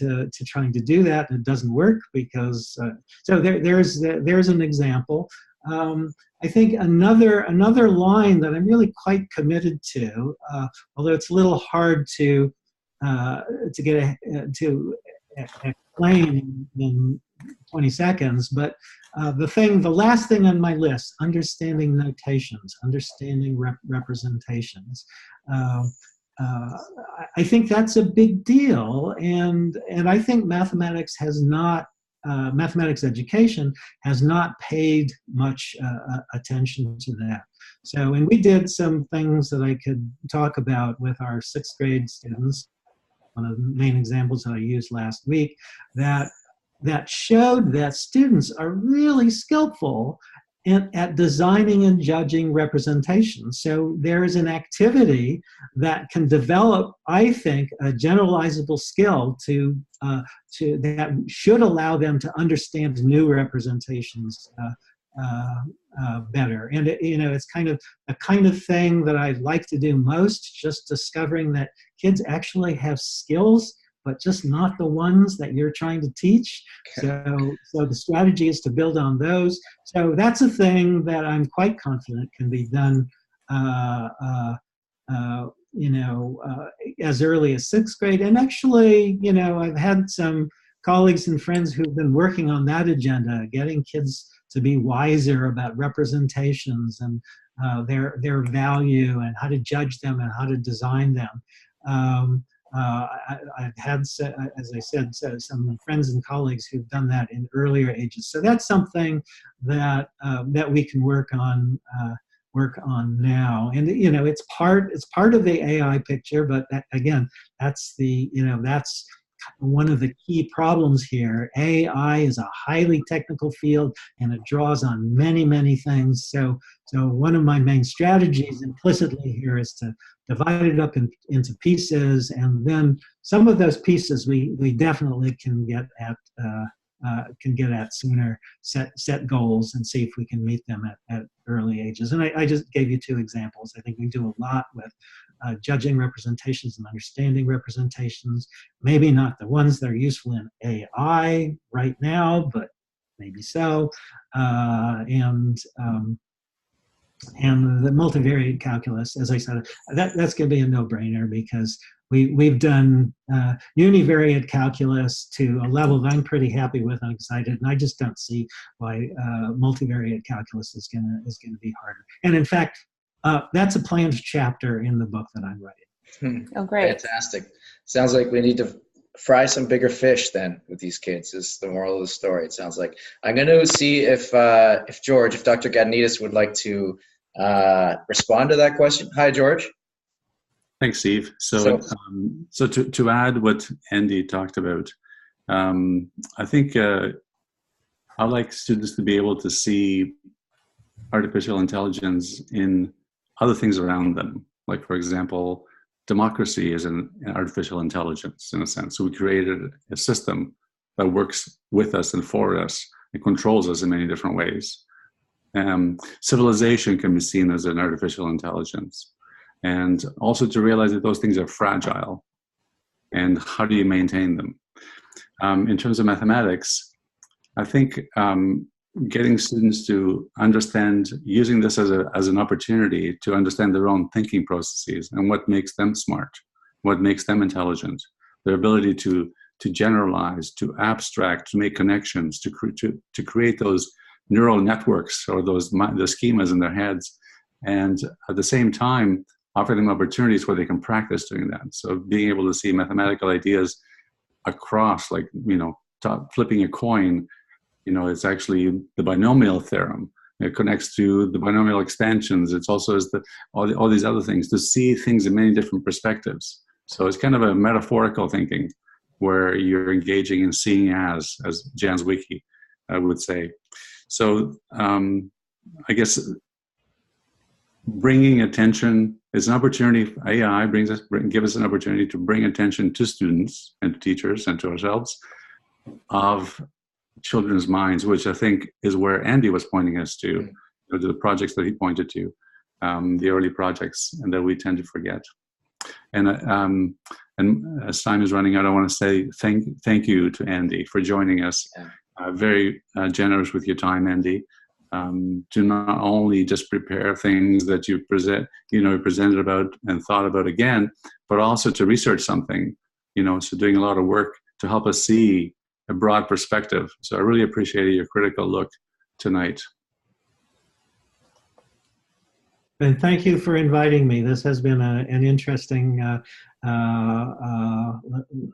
to do that and it doesn't work because so there's an example. I think another line that I'm really quite committed to, although it's a little hard to explain in 20 seconds, but the last thing on my list, understanding notations, understanding representations. I think that's a big deal, and I think mathematics education has not paid much attention to that. So, and we did some things that I could talk about with our 6th grade students. One of the main examples that I used last week that showed that students are really skillful at designing and judging representations. So there is an activity that can develop, I think, a generalizable skill that should allow them to understand new representations better. And it's kind of a kind of thing that I like to do most, just discovering that kids actually have skills, but just not the ones that you're trying to teach. So the strategy is to build on those. So that's a thing that I'm quite confident can be done as early as 6th grade. And actually, I've had some colleagues and friends who've been working on that agenda, getting kids to be wiser about representations and their value and how to judge them and how to design them. I've had, as I said, some friends and colleagues who've done that in earlier ages. So that's something that we can work on now. And it's part of the AI picture. But again, that's one of the key problems here. AI is a highly technical field, and it draws on many, many things. So one of my main strategies implicitly here is to divide it up into pieces, and then some of those pieces we definitely can get at sooner. Set goals and see if we can meet them at early ages. And I just gave you 2 examples. I think we do a lot with judging representations and understanding representations. Maybe not the ones that are useful in AI right now, but maybe so. And the multivariate calculus, as I said, that's going to be a no-brainer because we've done univariate calculus to a level that I'm pretty happy with and excited, and I just don't see why multivariate calculus is going to be harder. And in fact, that's a planned chapter in the book that I'm writing. Oh, great! Fantastic. Sounds like we need to fry some bigger fish then with these kids. Is the moral of the story? It sounds like. I'm going to see if Dr. Gadonidis would like to respond to that question. Hi, George. Thanks, Steve. So to add what Andy talked about, I think I'd like students to be able to see artificial intelligence in other things around them. Like, for example, democracy is an artificial intelligence in a sense. So we created a system that works with us and for us and controls us in many different ways. Civilization can be seen as an artificial intelligence. And also to realize that those things are fragile. And how do you maintain them? In terms of mathematics, I think getting students to understand, using this as an opportunity to understand their own thinking processes and what makes them smart, what makes them intelligent, their ability to generalize, to abstract, to make connections, to create those neural networks or those schemas in their heads, and at the same time offer them opportunities where they can practice doing that. So being able to see mathematical ideas across, like, flipping a coin, it's actually the binomial theorem. It connects to the binomial expansions. It's also all these other things, to see things in many different perspectives. So it's kind of a metaphorical thinking where you're engaging in seeing as Jan's wiki would say. So I guess bringing attention is an opportunity. AI give us an opportunity to bring attention to students and to teachers and to ourselves of children's minds, which I think is where Andy was pointing us to the projects that he pointed to, the early projects, and that we tend to forget. And as time is running out, I want to say thank you to Andy for joining us. Very generous with your time, Andy. To not only just prepare things that you presented about and thought about again, but also to research something, so doing a lot of work to help us see a broad perspective. So I really appreciated your critical look tonight. And thank you for inviting me. This has been an interesting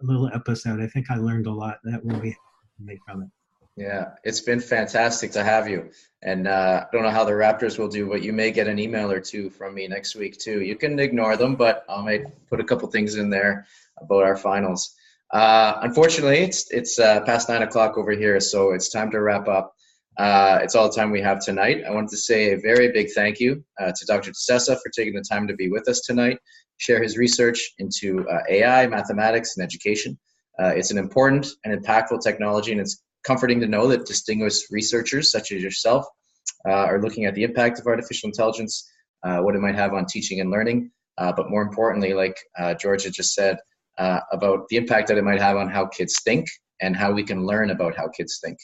little episode. I think I learned a lot that will be made from it. Yeah, it's been fantastic to have you. And I don't know how the Raptors will do, but you may get an email or two from me next week too. You can ignore them, but I might put a couple things in there about our finals. Unfortunately, it's past 9 o'clock over here, so it's time to wrap up. It's all the time we have tonight. I wanted to say a very big thank you to Dr. diSessa for taking the time to be with us tonight, share his research into AI, mathematics, and education. It's an important and impactful technology, and it's comforting to know that distinguished researchers such as yourself are looking at the impact of artificial intelligence, what it might have on teaching and learning, but more importantly, like Georgia just said, about the impact that it might have on how kids think and how we can learn about how kids think.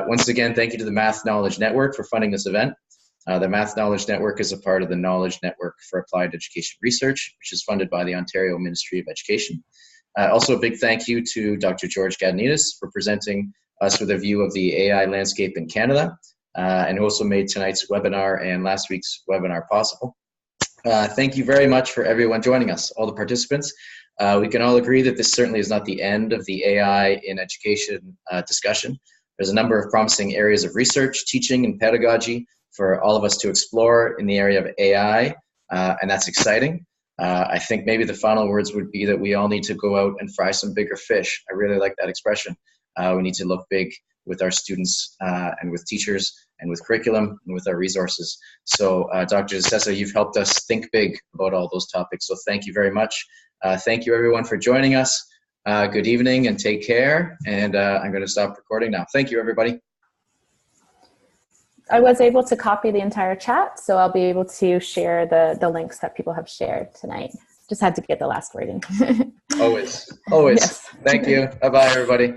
Once again, thank you to the Math Knowledge Network for funding this event. The Math Knowledge Network is a part of the Knowledge Network for Applied Education Research, which is funded by the Ontario Ministry of Education. Also, a big thank you to Dr. George Gadenitis for presenting us with a view of the AI landscape in Canada, and who also made tonight's webinar and last week's webinar possible. Thank you very much for everyone joining us, all the participants. We can all agree that this certainly is not the end of the AI in education discussion. There's a number of promising areas of research, teaching, and pedagogy for all of us to explore in the area of AI, and that's exciting. I think maybe the final words would be that we all need to go out and fry some bigger fish. I really like that expression. We need to look big with our students and with teachers and with curriculum and with our resources. So Dr. diSessa, you've helped us think big about all those topics. So thank you very much. Thank you everyone for joining us. Good evening and take care. And I'm going to stop recording now. Thank you, everybody. I was able to copy the entire chat, so I'll be able to share the links that people have shared tonight. Just had to get the last word in. Always. Yes. Thank you. Bye-bye, everybody.